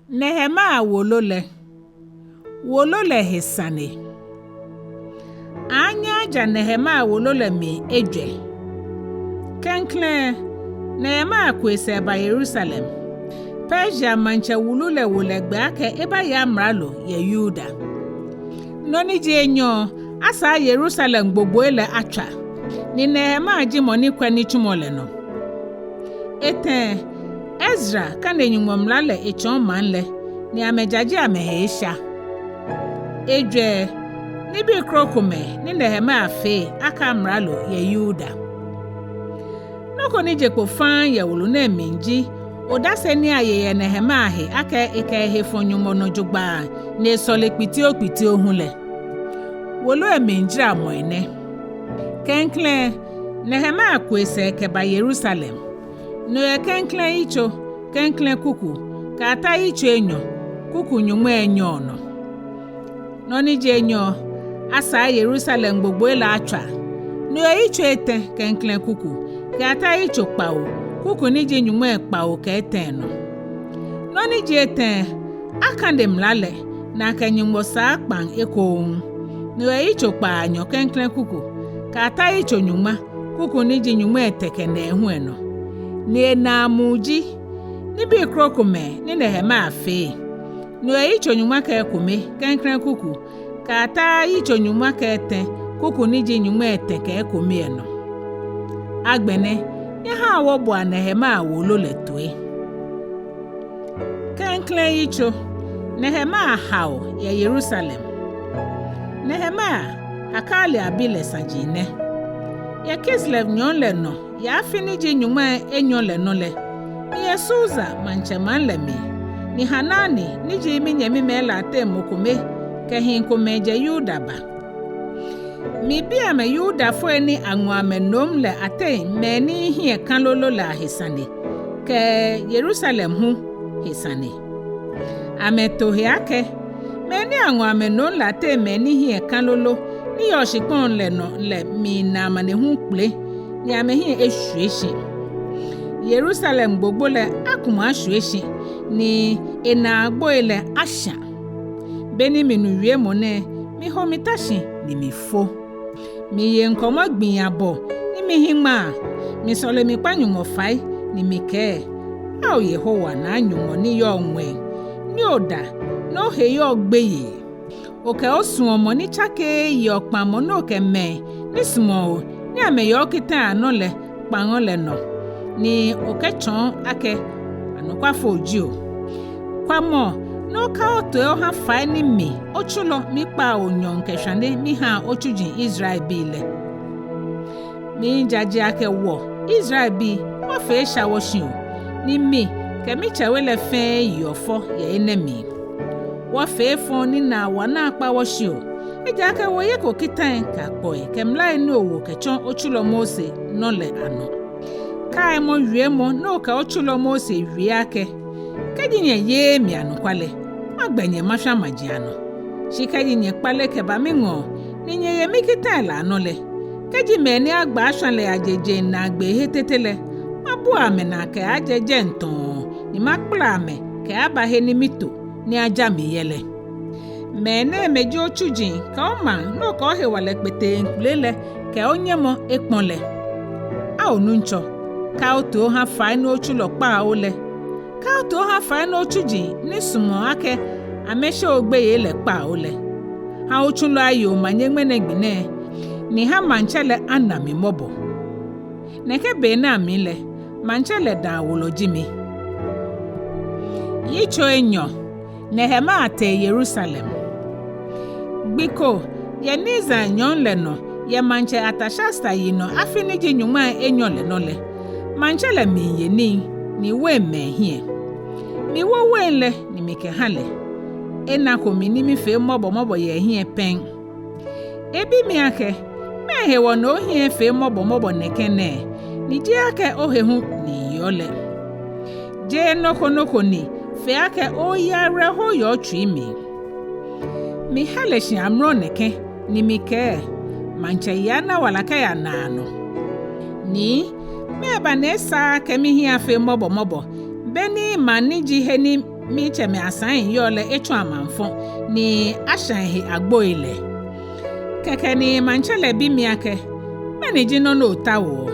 Nehemiah Wolo le he Sane. Anya ja Nehemiah Wolo le mi Ejwɛ. Klɛŋklɛŋ Nehemiah kwese ba Jerusalem. Persia mancha wulu le wolegbe ake eba ya mralo ye Yuda. Noni je Enyɔ asa Jerusalem gbogbo ele atwa. Ni Nehemiah ji moni kwani tumole no. Etɛ Ezra kane Nyɔŋma mlale echon manle ni amejaji ameheisha. Ejwɛ ni bi Ekome ni Nehemiah fe aka mralo ye Yuda. Noko ni jekpo fan ye wulu na minji odase ni ayeye Nehemiah aka eke fonyomo no jogba ne sole piti ohunle. Wolo minjira moine. Klɛŋklɛŋ Nehemiah kwese ke ba Jerusalem. No ye klɛŋklɛŋ icho, klɛŋklɛŋ kuku, ka ata icho Enyɔ, kuku Nyɔŋma Enyɔ no. Noni je Enyɔ asa Jerusalem gbogbo ela atwa. No ye Yitso Etɛ klɛŋklɛŋ kuku, ka ata icho Kpawo, kuku ni je Nyɔŋma Kpawo ka Etɛ no. Noni je Etɛ akande mlale na ka Nyɔŋma sa kpan eko. No ye Yitso Kpaanyɔ klɛŋklɛŋ kuku, ka ata icho Nyɔŋma, kuku ni je Nyɔŋma Etɛ ka Nɛɛhu no. Ni na muji ni bi Ekome ni Nehemiah fe. No ye Yitso Nyɔŋma ka Ekome klɛŋklɛŋ kuku, ka ata Yitso Nyɔŋma ka Etɛ, kuku ni je Nyɔŋma Etɛ ka Ekome no. Agbene ya ha wo bo Nehemiah Wolo le toe. Klɛŋklɛŋ Yitso Nehemiah hao ye Jerusalem. Nehemiah akali abile sajine. Ya Kislev nyon le no, ya fini je Nyɔŋma Enyɔ le no le. Ni Yesuza mancheman le mi. Ni Hanani ni je mi nyemi me la te mokome ke hinkome je Yuda ba. Mi bia me Yuda fo ni anwa me nom le ate me ni hie kanlolo la hisane. Ke Jerusalem hu hisane. Ame tohe ake. Me ni anwa me nom la te me ni hie kanlolo. Ni yoshikon le no le mi na mane hu kple. Ni ame hie eshueshi. Jerusalem gbogbo le akuma ashueshi. Ni ena agbo ele asha. Beni minu wie mone mi homitashi ni mi fo. Mi ye nkomo gbin abo ni mi hima. Mi sole mi pa Nyɔŋma fai ni mi ke. A o Yehowa na Nyɔŋma ni yo onwe. Ni oda no he yo gbeye. Oke osun omo ni chake yo pamo no ke me. Ni sumo ni ame yo kita anole pangon le no. Ni oke chon ake anokwa foji o. Kwa mo no ka oto yo ha fai ni mi ochulo mi pa onyo nke hwane mi ha ochujin Israel bile. Mi jaji ake wo Israel bi wa fe sha wo shin o. Ni mi ke mi chawele fe yofo ye enemi. Wa fe fon ni na wana pa wo shi o. Eja ke wo ye ko kitan ka poe ke mlai ni owo ke chon ochulo Mose no le ano. Kai mo wie mo no ka ochulo Mose wie ake. Kadinye ye mi anukwale. Agbenye masha majiano. Shikaji nye kpale ke ba mingo. Ninye ye mikita la anole. Kaji meni agba ashanle ajeje na agbe hetetele. Mabu ame na ke ajeje nton. Ni makpula ame ke abahe ni mito. Ni ajami yele. Mene meji ochujin ka oma no ka ohe wale kpete nkulele ke onyemo ekponle. A onuncho. Ka oto ha fai no ochulo kpa ole. Ka oto ha fai no ochujin ni sumo ake ameshe ogbeye le kpa ole. Ha ochulo ayo manyengmene gbine. Ni ha manchele anami mobo. Neke bena amile manchele da wolo jimi. Yitso Enyɔ Nehemiah te Jerusalem. Biko ye niza nyon le no ye manche atashasta yino afini je Nyɔŋma Enyɔ le no le. Manchele mi ye ni we me hie. Mi wo we le ni mi ke hale. Ena ko mi ni mi fe mobo ye hie pen. Ebi mi ake me he wo no hie fe mobo neke ne. Ni je ake o he hu ni yole. Je noko ni fe ake o ya re ho yo twi mi. Mi hale shi amro neke ni mi ke. Manche ya na walaka ya na no. Ni me ba ne sa ke mi hia fe mobo beni maniji heni mi cheme asan yole echu amanfo ni ashan he agbo ile keke ni manchele bi mi ake mani jino no tawo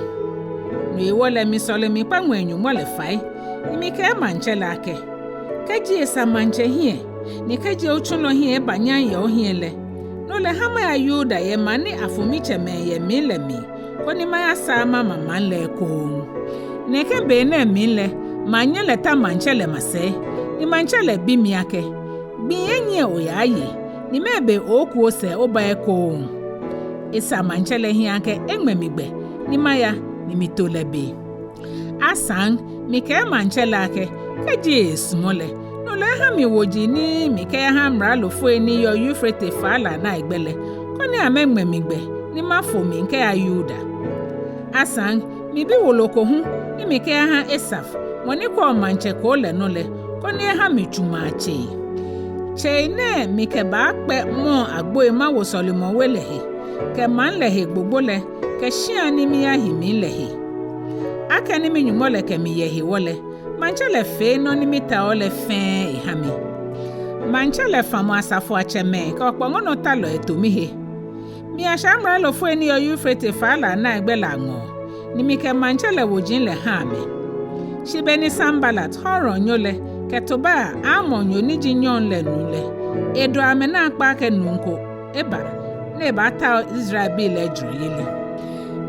no ewole mi sole mi pa Enumɔ le fai ni mi ke manchele ake keji esa manche hie ni keji ochuno hie banya yo hie le no le hama ya yuda ye mani afumi cheme ye mi le mi koni ma asa mama man le ko ne ke be na mi le manye le ta manchele mase ni manchele bi mi ake bi enye oyaye ni mebe okuo se oba eko esa manchele hi ake enwemigbe ni maya ni mitolebe asan mi ke manchele ake keji smole no le ha mi woji ni mi ke ha mra lofo eni yo Euphrates fala na igbele koni amemwemigbe ni mafo mi nke ayuda asan mi bi Wolo ko hu ni mi ke ha Esaf woni ko manche ko le no le koni ha mi tumache cheine mi ke ba pe mo agbo e ma wo Solomon wele he ke man le he gbogbo le ke shia ni mi ahi mi le he aka ni mi Enumɔ le ke mi ye he wole manche le fe no ni mi ta ole fe e ha mi manche le famo asafo acheme ka okpongo no ta lo etomi he mi ashamra lo fo eni yo Euphrates fala na egbela ngo ni mi ke manche le wojin le ha mi shibeni Sanballat horo nyole ketoba amonyo ni jinyon le nule edo amena akpa ke nunko eba ne ba ta Israel bi le jroyele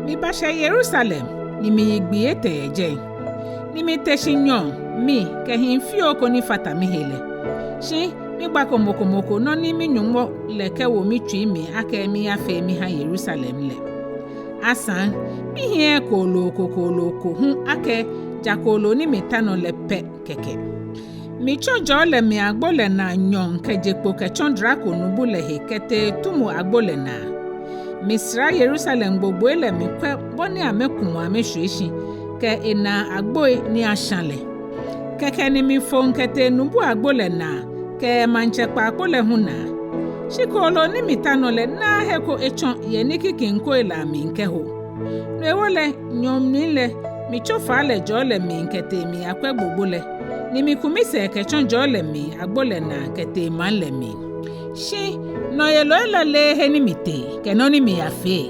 mi ba she Jerusalem ni mi Igbi Etɛ eje ni mi teshinyo mi ke hinfi oko ni fata mi hele shi mi gba komoko no ni mi Enumɔ le ke wo mi twi mi aka mi afa mi ha Jerusalem le asan mi hie koloko hu ake jakolo ni metano le pe keke mi chojo le mi agbo le na nyon kejepo ke chondrako nubu le hekete tumu agbo le na misra Jerusalem gbogbo le mi kwe boni amekumu amehweshi ke ena agbo ni ashanle keke ni mi fon kete nubu agbo le na ke manche pa agbo le hu na shikolo ni mitano le na heko echon ye nikiki nko ila mi nke ho no ewole nyom ni le mi chofa le jole mi nkete mi akwe gbogbo le ni mi kumise ke chon jole mi agbole na kete man le mi shi no ye lo le he ni mite ke no ni mi afe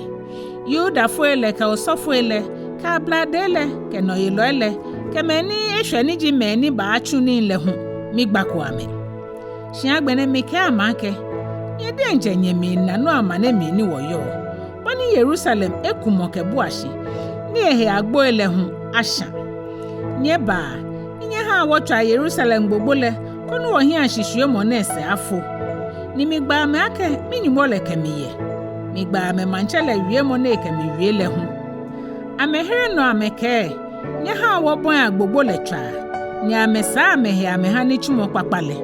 yuda fo ele ka osofo ele ka bladele ke no ye lo ele ke me ni ehwe ni ji me ni ba achu ni le hu mi gbako ame shi agbene mi ke amake ye de njenye mi na no amane mi ni woyo bani Jerusalem ekumo ke buashi ni ehe agbo ele hu asha nye ba nye ha wotwa Jerusalem gbogbo le kono wo hi ahihwe mo na ese afo ni mi gba me ake mi Enumɔ le ke mi ye mi gba me manchele wie mo na ke mi wie le hu amehere no ameke nye ha wo bon agbogbo le twa ni amesa amehe ameha ni chumo papale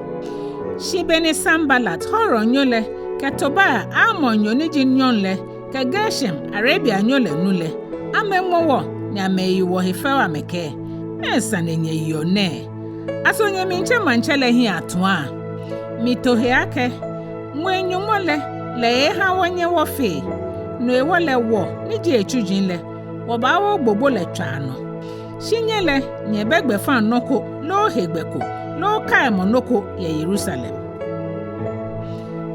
shibeni Sanballat horo nyole ketoba amonyo ni jinyon le ke Geshem Arabia nyole nule amenwowo ni ameyiwo hefewa meke Sane nye yone asonye minche manchele hi atwa mitohe ake nwe Enumɔ le ha wonye wofe no ewole wo ni je echujin le wo ba wo gbogbo le twa no shinyele nye begbe fan noko lo hegbeko lo kai monoko ye Jerusalem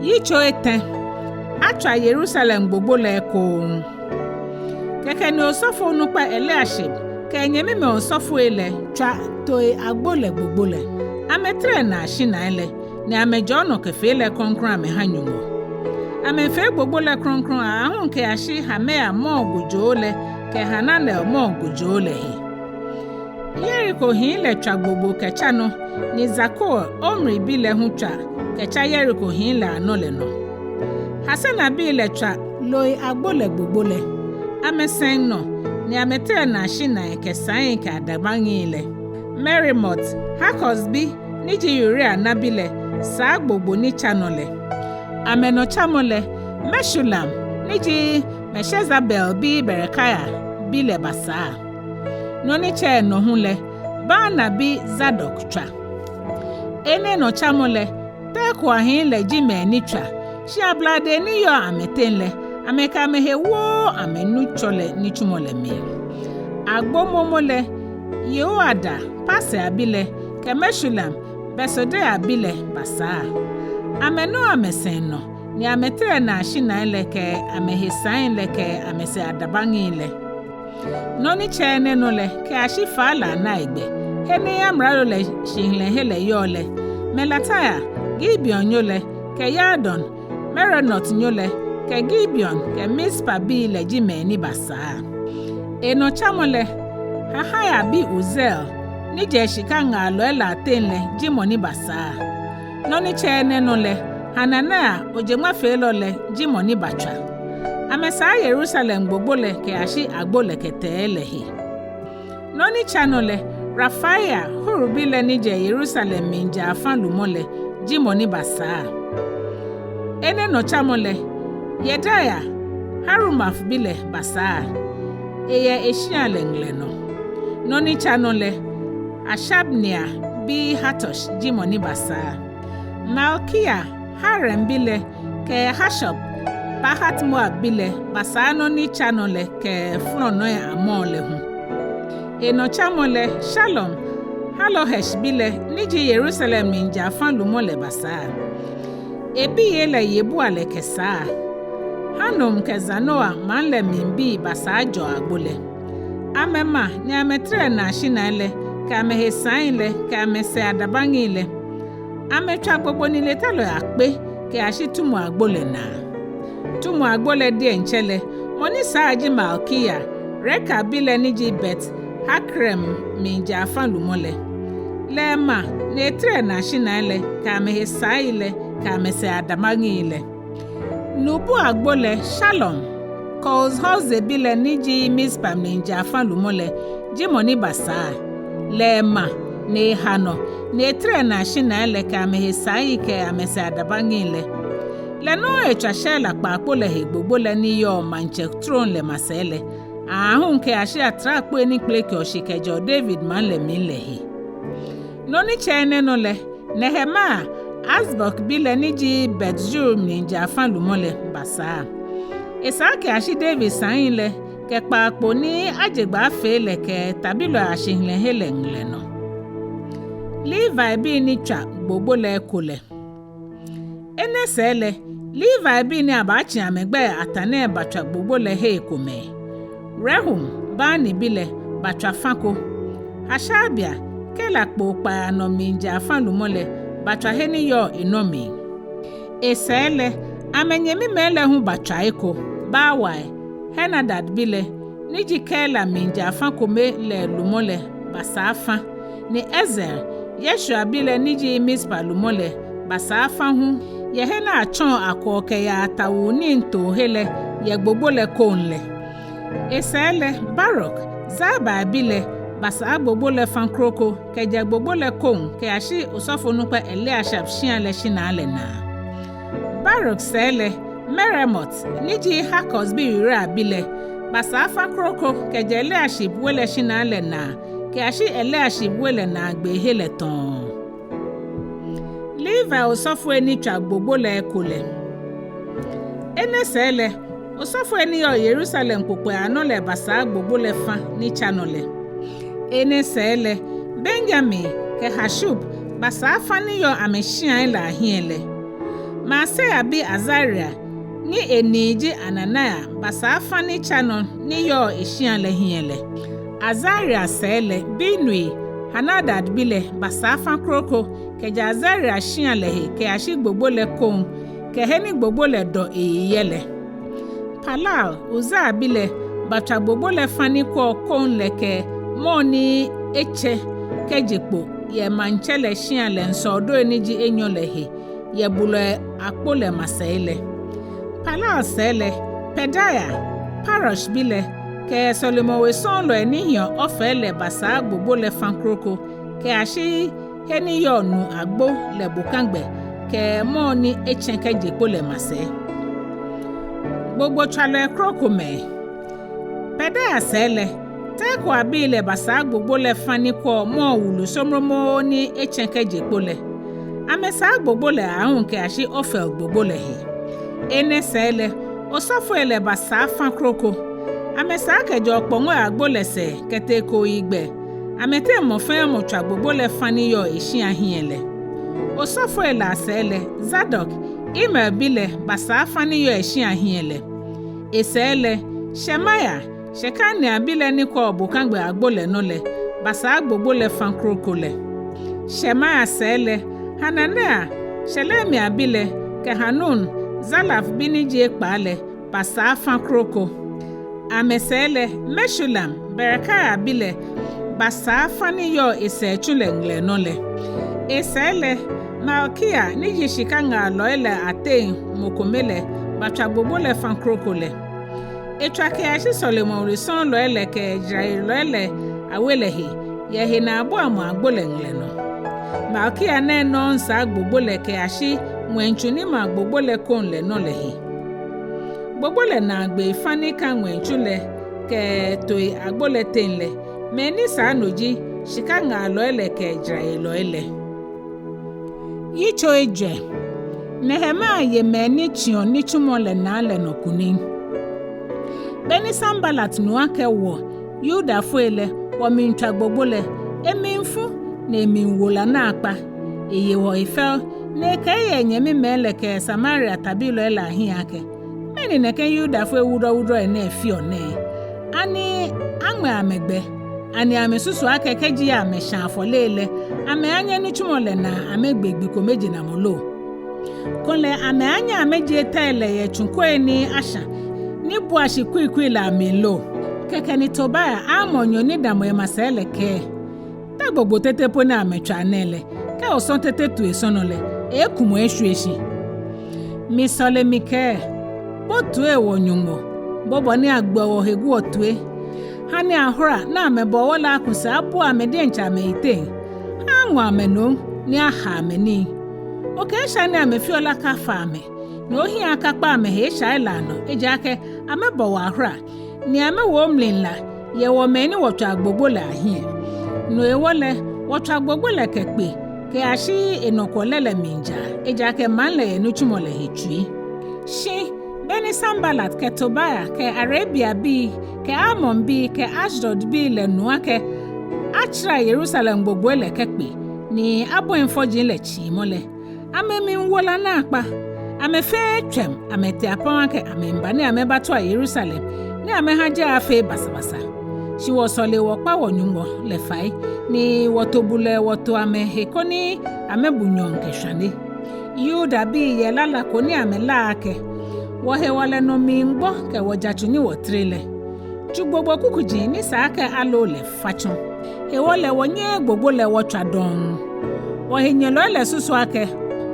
Yitso Etɛ atwa Jerusalem gbogbo le ko keke ni osofo nupa Eliashib ke nyeme me osofo ele twa toe agbole gbogbo le ametre na ashina ele ni amejo no kefe le konkron ame ha Enumɔ amefe gbogbo le konkron ahun ke ashi hame amo gojo le ke hanane amo gojo le he Yeriko hi le twa gbogbo kecha no ni Zako omri bi le hu twa kecha Yeriko hi le ano le no Hasana bi le twa loi agbole gbogbo le amesen no ni ametre na ashina ke san ke adabangi le Merimot Hakos bi ni jiyuri anabile sa gbogbo ni chanole ameno chamole Meshulam ni ji Meshezabel bi Berekaya bi le basa no ni che no hu le Bana bi Zadok twa ene no chamole te kwa hin le ji me ni twa shi ablade ni yo ametenle ameka mehe wo amenu chole ni chumole mi agbo momole Yehoada pase abile ke Meshulam besode abile basa ameno amesen no ni ametre na ahina leke amehesan leke amese adabangi le no ni chene no le ke ahifa la na igbe hene ya mralo le shinle hele yole melataya gibeon nyole ke yadon meronot nyole ke gibeon ke mispa bi le jimeni basa eno chamole hahaya bi uzel ni je shika ngalo ela tenle jimoni basa no ni chene no le hanana ojema felo le jimoni bacha amesa Jerusalem gbogbo le ke ashi agbo le ketele hi no ni chanole Rafaya hurubile ni je Jerusalem minja afan lumole jimoni basa ene no chamole Yedaya harumaf bile basa eye eshiale ngleno no ni chanole Ashabnia bi hatosh jimoni basa Malkia harem bile ke Hashab Pahat Moab bile basa no ni chanole ke flono ya amole hu eno chamole Shalom Halohesh bile niji Jerusalem ninja afan lumole basa ebi yele yebu ale kesa hanom ke Zanoa manle mimbi basa jo agbole amema ni ametre na shinale ka mehesan le ka mese adabangi le ametwa gbogbo ni letalo akpe ke ashitumu agbole na tumu agbole die nchele moni saaji Malkia reka bile niji bet hakrem minja afan lumole lema netre na shinale ka mehesan le ka mese adabangi le nubu agbole Shalom cause house bile niji mispa minja afan lumole jimoni basa lema ne hano ne tre na shina le ka mehesai ke amese adabangi le no etwa shela kpapo le hegbogbo le ni yo manche tron le masele ahun ke ashi atrakpo eni kleke oshikejo David man le min le hi no ni chene no le Nehemiah Asbok bile niji Betjur ninja afan lumole basa esake ashi David sain le ke kpapo ni ajegba fe le ke tabilo ashinle hele ngleno Levi bi ni twa gbogbo le kole ene sele Levi bi ni abachi amegbe atane batwa gbogbo le he Ekome Rehum bani bile batwa fako Hashabia kela kpokpa no minja afan lumole batwa he ni yo inomi esele amenyemi mele hu batwa eko bawai Henadad bile niji kela minja afan kome le lumole basafa ni Ezer Yeshua bile niji mispa lumole basafa hu yehena achon akoke ya tawu ni nto hele ye gbogbo le konle esele Barok Zaba bile basa gbogbo le fankroko ke je gbogbo le kon ke ashi osofo nupe Eliashab shian le shina le na Barok sele Meremot niji Hakos bi ira bile basa fankroko ke je Eliashib wele shina le na ke ashi Eliashib wele na gbe hele ton Levi osofo eni twa gbogbo le kole ene sele osofo eni yo Jerusalem popo ano le basa gbogbo le fa ni chanole ene sele Benjamin ke Hashub basa fa ni yo ameshian la hiele ma se abi Azaria ni eniji Ananaya basa fa ni chano ni yo eshian le hiele Azaria sele Binui Hanadad bile basa fa kroko ke Azaria shian lehe ke ashi gbogbo le kon ke heni gbogbo le do eyele Palal Uza bile batwa gbogbo le fani ko kon leke moni eche ke jekpo ye manchele shian le nso do eniji Enyɔ lehe ye bulo akpo le masele Palal sele Pedaya Parosh bile ke Solomon we son lo enihio ofele basa gbogbo le fankroko ke ashi heni yo nu agbo le bukangbe ke mo ni echenke jepo le mase gbogbo chale kroko me Pedaya sele te kwa bile basa gbogbo le fani ko mo wulu somromo ni echenke jepo le amesa gbogbo le ahun ke ashi ofel gbogbo le hi ene sele osofo ele basa fankroko amesa kejo pongo agbolese kete ko igbe amete mo fe mo twa gbogbo le fani yo ishi ahiele Osofo ela sele Zadok ime bile basa afani yo eshi ahiele. Esele Shemaya shekani abile ni kwa obukangbe agbole nole basa agbobole fankrokole. Shemaya sele Hananea Shelemi abile ke Hanun Zalaf biniji Ekpaa le basa fankroko. Amesele Meshulam Berekaya abile basa afani yo ese chule nole. Esele Malkia niji shikanga loele ate mokomele bachagbobole fankrokole. Etwake ashi Solomon rison loele ke Ejwɛ loele awelehi yehi na abo amu agbole no. Malkia ne non sa agbobole ke ashi mwenchuni ma agbobole konle no lehi. Gbobole na agbe fani ka mwenchule ke toi agbole tenle meni sa noji shikanga loele ke Ejwɛ loele. Yitso Etɛ Nehemiah ye meni chion ni chumole na le no kunin. Beni Sanballat nuake wo Yuda fuele wo mintwa gbobole eminfu na eminwola na akpa eye wo ifel na keye nyemi mele ke Samaria tabilo ela ahiake meni neke Yuda fue wudro ene efio ne ani angme amegbe ani amesusu akekeji ya ameshanfo lele ame anya ni chumole na amegbegbi komeji na molo konle ame anya ameji etele ye chunkwe ni asha ni buashi kwikwi la melo keke ni Tobaya amonyo ni damo e masele ke ta gbogbo tete po na ametwa nele ke oson tete tu esonole ekumo ehweshi mi sole mi ke botu e wo Nyɔŋma bobo ni agbo hegu otue hani ahora na amebo wala akusa abu amede ncha meite anwa ameno ni aha ameni oke sha ni amefiola ka fame ni ohi akakpa amehe sha ilano ejake amebo wa ahora ni amewo mlinla ye wo meni wotwa agbogbola ahie no ewole wotwa agbogbola kekpe ke ashi enokolele minja ejake manle enuchumole hetui shi Beni Sanballat ke Tobaya ke Arabia bi ke Amon bi ke Ashdod bi le nuake achra Jerusalem gbogbo le kekpe ni abo enfoji le chi mole amemi nwola na akpa amefe twem amete apon ke amemba ni amebato a Jerusalem ni amehaje afe basabasa shi wo sole wo Kpawo Nyɔŋma le fai ni wotobule woto amehekoni amebunyon ke shane Yuda bi ye lala koni amela ake wohe wale no mingbo ke wojachuni wotrele chugbogbo kukuji ni saake alo le fachon he wole wonye gbogbo le wotwa don wohe nyelo le susu ake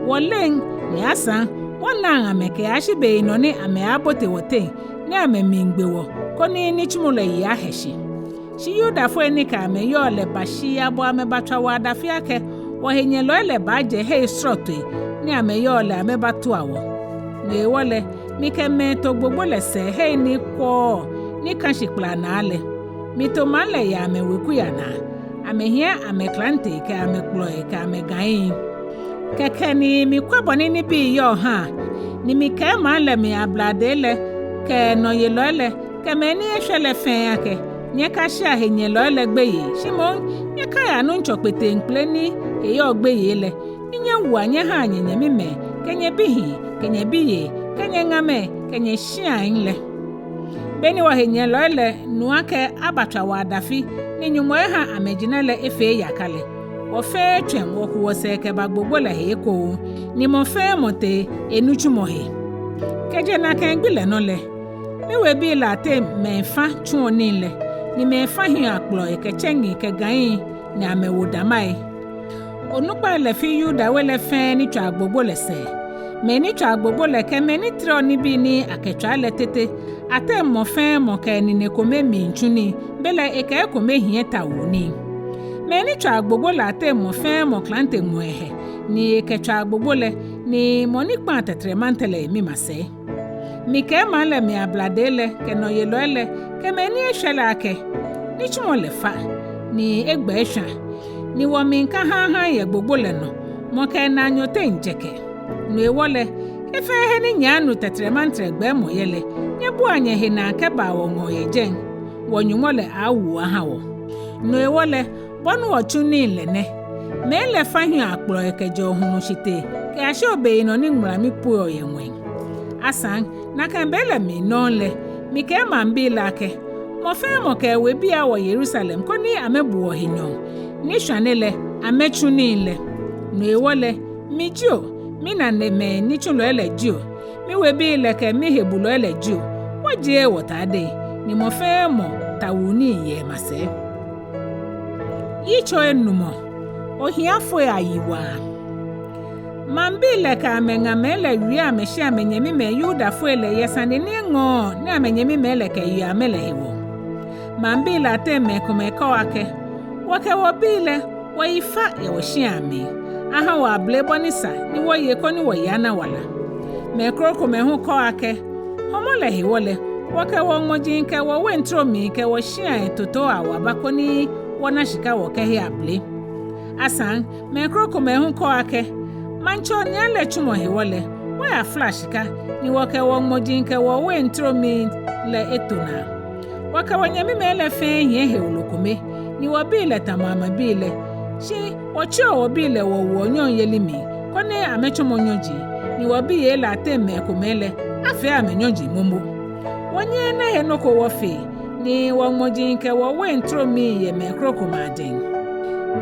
wolen ni asa wona ameke ashibe ino ni ame abote wote ni ame mingbewo koni ni chumule ya heshi shi Yuda fo ni ka ame yo le bashi abo ame batwa wada fiake wohe nyelo le baje he srote ni ame yo le ame batu awo ne wole mi ke me to gbogbo le se he ni kwo ni kan shikpla na ale mi to male ya me weku ya na ame hia ame klante ke ame ploy ke ame gain keke ni mi kwaboni ni bi yo ha ni mi ke male mi ablade le ke no ye lole ke me ni ehwele fen yake nye ka sha he nye lole gbeye shimon nye ka ya no nchokpete nkple ni e yo gbeye le nye wu nye ha nye mi me kenye bihi kenye biye kenye ngame kenye shian le beni wa henye loele nuake abatwa wa dafi ni Nyɔŋma ha amejinele efe yakale wo fe twem wo ku wose ke bagbogbo le he ko ni mo fe mote enuchumohe keje na kan gbile no le mi we bi la te me fa tun oni le ni me fa hin akplo e ke chengi ke gan ni amewo damai onupa le fi Yuda we le fe ni twa agbogbo le se meni twa agbogbo le ke meni tro ni bi ni aketwa le tete ate mo fe mo ke ni ne Ekome mi nchuni bele e ke Ekome hie tawuni meni twa agbogbo le ate mo fe mo klante mo ehe ni ke twa agbogbo le ni moni kpa tetre mantele mi mase mi ke ma le mi ablade le ke no ye lo le ke meni ehwele ake ni chumo le fa ni egba ehwa ni wo mi nka ha ye gbogbo le no mo ke na nyote njeke no ewole efe he ni nyanu tetre mantre gbe mo yele nye bu anye he na ke ba wo ngo ye jen wo Nyɔŋma le awu aha wo no ewole bonu ochu ni le ne mele fahi akplo ekejo hunu shite ke asho be no ni mra mi pu oyenwen asan na kan bele mi nonle mi ke mambila ke mo fe mo ke we bia wo Jerusalem ko ni amebu ohinyo ni hwanele amechunile no ewole mi jo mi na ne me ni chulo ele jo mi we bi le ke mi hebulo ele jo woje wotade ni mo fe mo tawuni ye mase Yitso Enumɔ ohiafo ayiwa mambile ka menga mele wi ameshi amenyemi me Yuda fo ele yesane ni ngo ni amenyemi mele ke yu amele hewo mambile ateme komeka wake wake wobile waifa ya woshiame aha wa blebonisa ni woye ko ni woyana wala mekroko mehu ko ake homole hewole wake wo ngojinke wo wentromi ke wo shia toto awabakoni wona shika wo ke he able asan mekroko mehu ko ake mancho ni ale chumo hewole wo ya flash ka ni woke wo ngojinke wo wentromi le etona wake wonyemi mele fe ye hewolokome ni wobile tamama bile shi wocho wobile wo wonyon yelimi kone amechomonyoji ni wobiye la teme komele afi amenyoji mombo wonye na henoko wofe ni wonmojinke wo wentromi ye mekroko maden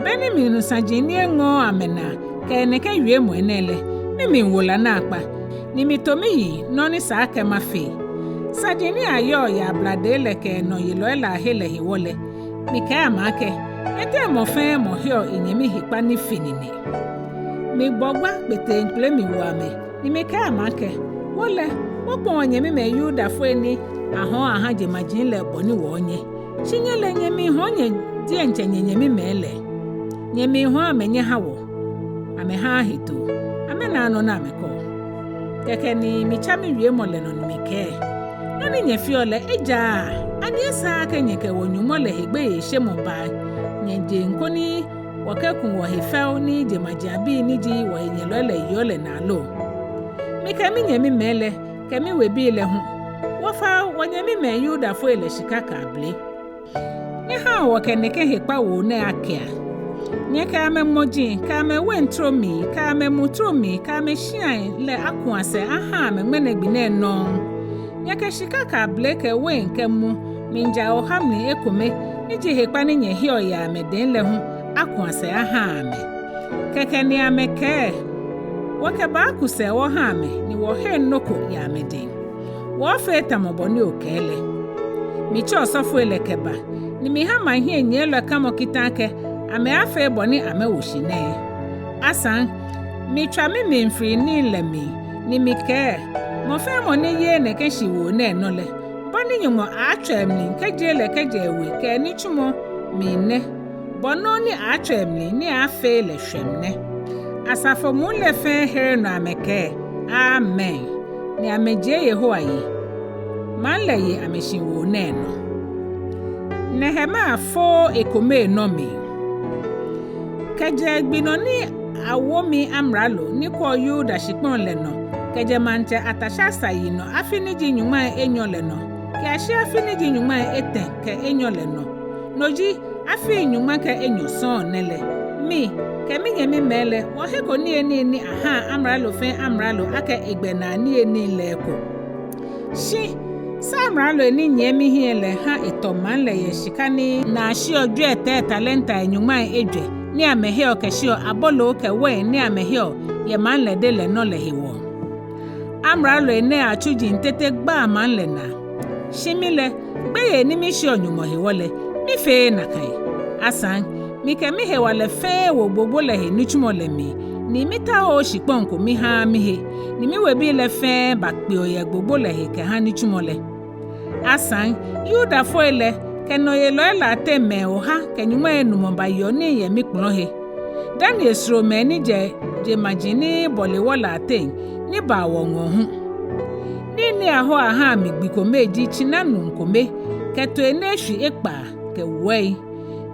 beni minu sajini ngo amena keneke wie mo enele mimi wola na akpa ni mitomi noni saake mafe sajini ayo ya bladele ke no yilo ela hele hiwole mike amake ete mo fe mo hio enyemi hipa ni finini mi gbogba pete nkle mi wame ni mike amake wole wopo onyemi me Yuda fo eni ahon ahaje majin le boni wonye chinyele nyemi honye die nchenye nyemi mele nyemi ho amenye hawo ame ha hito ame na no na meko keke ni mi chami wie mo le no ni mike no ni nyefiole eja ani esa ka nyeke wonyumo le hegbe ye shemo ba nyeje nkoni wakekun wo hefel ni je majabi ni ji wo enyelo le yole na lo mika mi nyemi mele kemi webi le hu wofa wonyemi me Yuda fo ele shika ka able ni ha wo keneke he Kpawo na akia nye ka me moji ka me wentromi ka me mutromi ka me shian le akuase aha me menegbi na no nye ka shika ka able ke wen kemu minja ohamni Ekome iji he Kpa ni nye hio ya me den le hu akuase aha me keke ni ameke woke ba akuse wo ha me ni wo he nnoko ya me den wo fe tamoboni okele mi cho sofo elekeba ni mi ha ma hie nyelo kamo kitake ame afa boni ame woshine asan mi twa mi mfiri ni lemi ni mi ke mo fe mo ne ye ne ke shiwo ne no le boni nyumo atwemni kejele kejewe ke ni chumo mi ne bono ni atwemni ni afa le hwemne asafo mu le fe here no ameke amen ni ameje Yehowa yi manle yi ameshiwo ne no Nehemiah fo Ekome no mi keje gbino ni awomi amralo ni ko Yuda shipon le no keje mante atasha sayi no afiniji Nyɔŋma Enyɔ le no ke ashi afiniji Nyɔŋma Etɛ ke Enyɔ le no noji afi Nyɔŋma ke Enyɔ son nele mi ke mi nyemi mele wo he ko ni ni aha amralo fe amralo ake egbena ni le ko shi samralo ni nyemi hiele ha itoman le yeshikani na ashi Ejwɛ Etɛ talenta Nyɔŋma Ejwɛ ni amehio keshio abolo ke we ni amehio ye man le de le no le hiwo amralo ne achuji ntete gba man le na shimile gbeye ni mi shi onyumo hiwole mi fe na kai asan mi ke mi he wale fe wo gbogbo le he ni chumo le mi ni mi ta o shipon ko mi ha mi he ni mi we bi le fe bakpe o ye gbogbo le he ke ha ni chumo le asan Yuda fo ele ke no ye lo la teme o ha ke Nyɔŋma Enumɔ ba yo ni ye mi kplo he Daniel sro me ni je majini bole wala ten ni ba wo hu ni aho aha mi gbi ko meji chinanu nkome ke to enehwi Ekpaa ke wei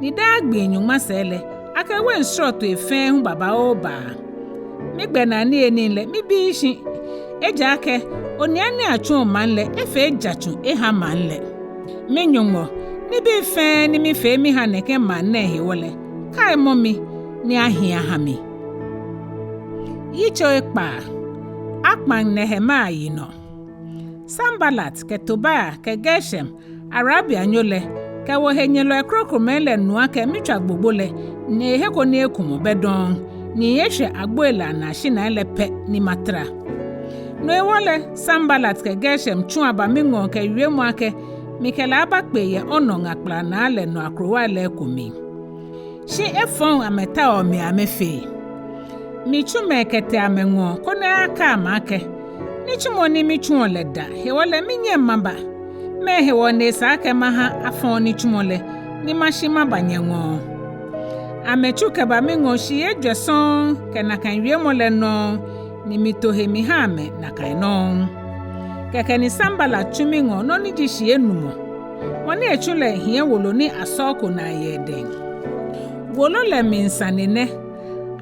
ni da gbi Nyɔŋma sele aka we nsro to efe hu baba o ba mi gbena ni eni le mi bi shi eja ke oni ani atwo man le efe ejatu ha man le mi Nyɔŋma ni bi fe ni mi fe mi ha neke man na he wole kai mommy ni ahia hami. Yitso Ekpaa akpan Nehemiah yino. Sambalat ke Tobia ke Geshem Arabia nyole ke wo henyelo ekrokromele nua ke mitwa gbogbole ne heko ne ekumo bedon ni yehwe agboela na hina elepe ni matra. No ewole Sambalat ke Geshem tun abamingo ke wiemu ake mikela abakpe ye onong akpla na ale no akrowa le Ekome. Shi efon ameta o mi amefe. Michume kete amengo kone aka amake. Nichumoni michumole da hewole minye mamba. Me hewone sake maha afon nichumole ni mashima banyengo. Amechuke bamingo shi Ejwɛ son ke na kan wiemole no ni mitohe mihame na kainon. Keke ni Sambala chumingo no ni jishi Enumɔ. Wani echule hiye Wolo ni asoko na yeden. Wolo le min Sane ne.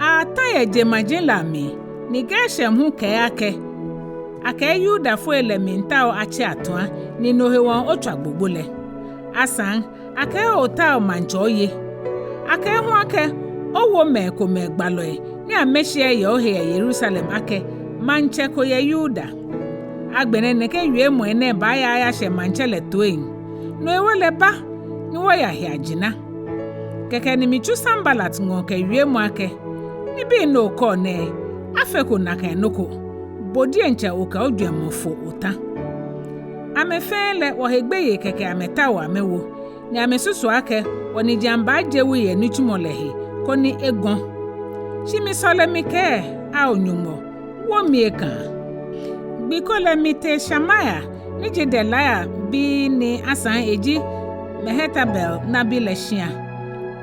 Ata ye jemaje la mi. Ni Geshem hu keyake. Ake Yuda fue le min tao achi atwa. Ni nohe wan otwa gbogbole. Asan, ake otao manchoye. Ake hu ake owo me Ekome gbaloe. Ni ameshie ye ohe ya Yerusalem ake. Manche ko ye Yuda. Agbene neke yue mo ene ba ya she manchele toin. No ewole ba ni wo ya hiajina. Keke ni michu Sambalat ngon ke yue mo ake. Ni bi no ko ne afeko na kan noko. Bodi encha oka odwemofo ota. Amefele wo hegbeye keke ameta wa mewo. Ni amesusu ake woni jamba jewu ye nichumolehi koni egon. Shimi sole mike a onyumo wo mieka. Bikole mite Shamaya ni Jedelaya bi ni asan eji Mehetabel na bi leshia.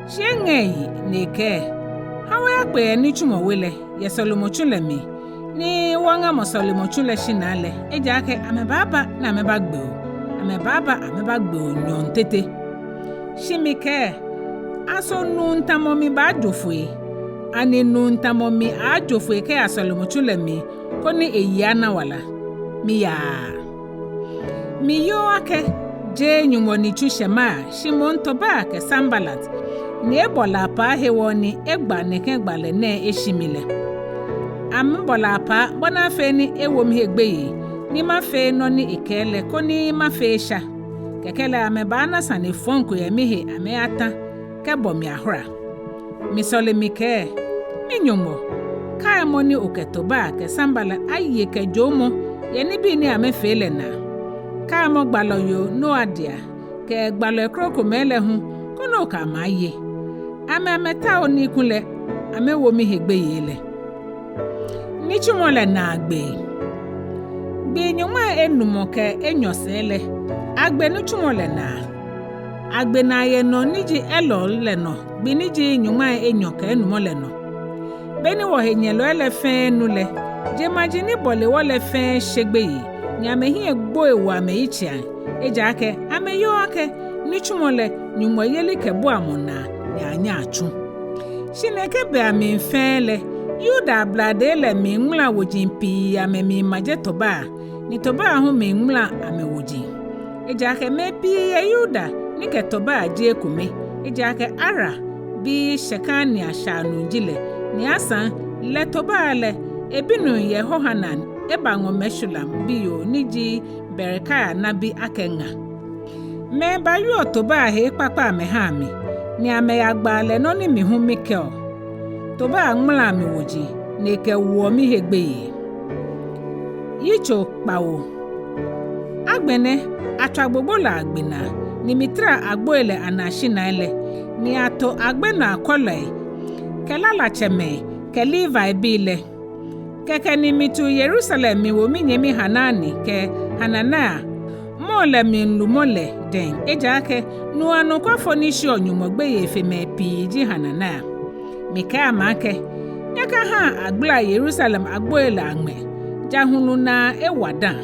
Shiengeyi neke. Hawe akpe ni chumowele ye Solomochulemi ni wanga Mosolomochule shinale eja ake amebaba na amebagbo. Amebagbo nyontete. Shimike aso nuntamomi ba jofue. Ani nuntamomi a jofue ke a Solomochulemi koni eyana wala. Miyo ake je nyumoni chushema Shimon Toba ke Sambalat ni ebola pa hewoni egba neke gbale ne eshimile. Ambola pa bona fe ni ewomi hegbeye ni mafe no ni ikele koni mafe sha kekele amebana Sane fonko ye mihe ameata ke bomi ahora. Misole mike minyumo kaya moni oketoba ke Sambalat aye ke jomo yeni bi ni amefele na. Kaya mo gbalo yo no adia ke gbalo ekrokomele hu kono ka maye. Ameta oni kunle amewo mi hegbeye le. Nichumole na agbe. Bi Nyɔŋma Enumɔ ke Enyɔ sele. Agbe nichumole na. Agbe na ye no niji elo le no. Bi niji Nyɔŋma Enyɔ ke Enumɔ le no. Beni wo henyelo ele fe nule. Jemaji ni bole wo le fe shegbeye. Ni amehi egbo ewo ameichia. Eja ake ameyo ake nichumole Nyɔŋma yeli ke bo amona ni anya achu. Shineke be aminfele. Yuda blade le mi ngla wojimpi ame mi maje Toba. Ni Toba hu mi ngla ame woji. Eja ke mepi ye Yuda ni ke Toba je Ekome. Eja ke ara bi shekani ashanu jile. Ni asan le Toba le ebinu ye Hohanan ebango Meshulam biyo niji Berekaya nabi akenga. Me bayu Toba he papa me hami. Ni ame agba le no ni mi hu Mikel. Toba ngmla mi woji neke wo mi hegbeye. Yitso Kpawo. Agbene atwagbogbola agbena ni mitra agboele anashina ele ni ato agbena akole kelala cheme keliva ebile keke ni mitu Yerusalem mi wo mi nyemi Hanani ke Hanana mo le mi nlumole den eja ke nu anu kwafo ni shi onyumogbe efe me piji Hanana Mika make nyaka ha agbla Yerusalem agboele angme jahunu na ewada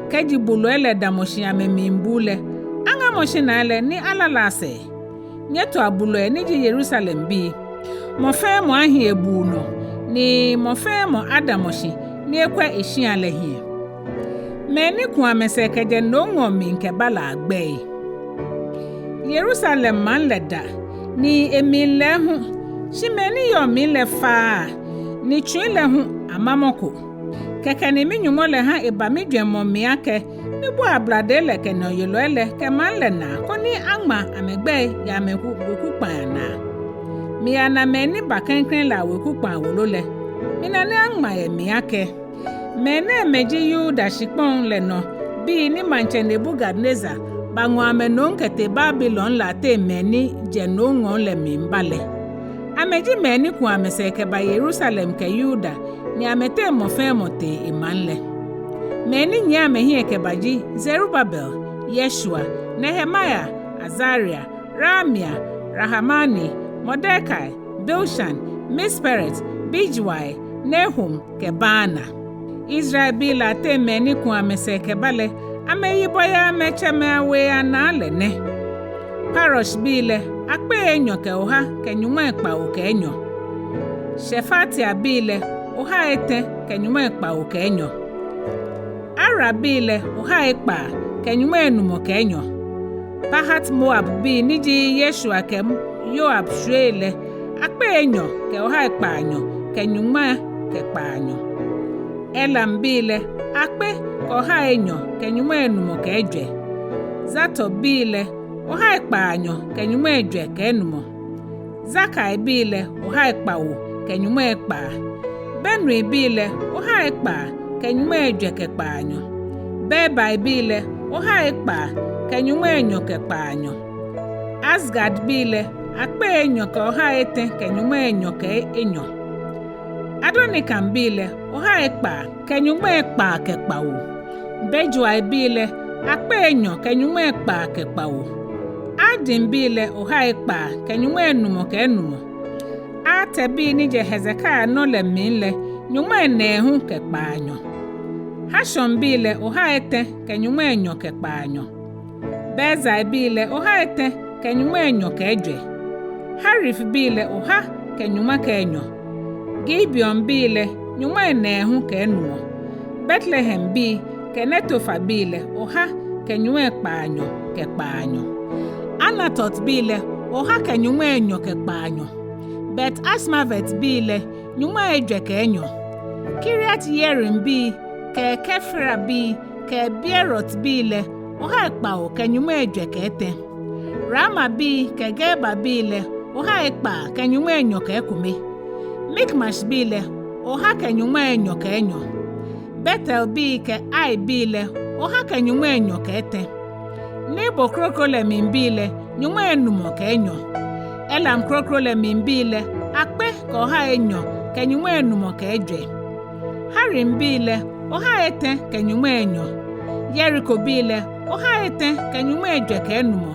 keji bulu ele damoshi amemimbule anga moshi na ele ni alalase nyeto abulu ni ji Yerusalem bi mo fe mo ahi ebu no ni mo fe mo adamoshi ni ekwa eshi alehi me ni ku amese keje no ngomi nke bala agbe Yerusalem man leda ni emile hu Shimeni yo mi le fa ni twi le hu amamoko keke ni mi nyumo le ha eba mi dwemo mi ake mi bu ablade le ke no yelo ele ke man le na koni agma amegbe ya meku Kpaanyɔ na mi ana meni bakenkren la Kpawo Wolo le mi na ne agma ye mi ake mene meji Yuda shikpon le no bi ni manche Nebukadneza bango amenon kete Babylon la te meni jeno ngon le mi mbale ameji meni ku ameseke ba Jerusalem ke Yuda ni amete mofe mote imanle meni nya mehi ke baji Zerubbabel, Yeshua, Nehemiah, Azaria, Ramia, Rahamani, Mordekai, Bilshan, Misperet, Bijwai, Nehum ke Bana Israel bila te meni ku ameseke bale ameyiboya mecheme awe anale ne Parosh bile akpe Enyɔ ke oha ke nyuma Ekpaa ke Enyɔ Shefatia bile oha ete ke nyuma Ekpaa ke Enyɔ Ara bile oha Ekpaa ke nyuma Enumɔ ke Enyɔ Pahat Moab bi niji Yeshua ke Yoab shwele akpe Enyɔ ke oha Kpaanyɔ ke nyuma ke Kpaanyɔ Elam bile akpe ke oha Enyɔ ke nyuma Enumɔ ke Ejwɛ Zato bile oha Kpaanyɔ ke nyuma Ejwɛ ke Enumɔ Zakai bile oha Kpawo ke nyuma Ekpaa Benui bile oha Ekpaa ke nyuma Ejwɛ ke Kpaanyɔ Bebai bile oha Ekpaa ke nyuma Enyɔ ke Kpaanyɔ Asgad bile akpe Enyɔ ke oha ete ke nyuma Enyɔ ke Enyɔ Adonikam bile oha Ekpaa ke nyuma Ekpaa ke Kpawo Bejwai bile akpe Enyɔ ke nyuma Ekpaa ke Kpawo Adim bile oha Ekpaa ke nyuma Enumɔ ke Enumɔ Ate bi ni je Hezekiah no le minle nyuma Nɛɛhu ke Kpaanyɔ Hashon bile oha ete ke nyuma Enyɔ ke Kpaanyɔ Bezai bile oha ete ke nyuma Enyɔ ke Ejwɛ Harif bile oha ke nyuma ke Enyɔ Gibeon bile nyuma Nɛɛhu ke Enumɔ Bethlehem bi ke Netofa bile oha ke nyuma Kpaanyɔ ke Kpaanyɔ Anatot bile oha ke nyuma Enyɔ ke Kpaanyɔ Bet Asmavet bile nyuma Ejwɛ ke Enyɔ Kiriat Yerim bi ke Kefira bi ke Beerot bile oha Ekpaa ke nyuma Ejwɛ ke Ete Rama bi ke Geba bile oha Ekpaa ke nyuma Enyɔ ke Ekome Mikmash bile oha ke nyuma Enyɔ ke Enyɔ Betel bi ke Ai bile oha ke nyuma Enyɔ ke Ete Nebo krokro le mimbile nyuma Enumɔ ke Enyɔ Elam krokro le mimbile akpe ke oha Enyɔ ke nyuma Enumɔ ke Ejwɛ Harim bile oha ete ke nyuma Enyɔ Jericho bile oha ete ke nyuma Ejwɛ ke Enumɔ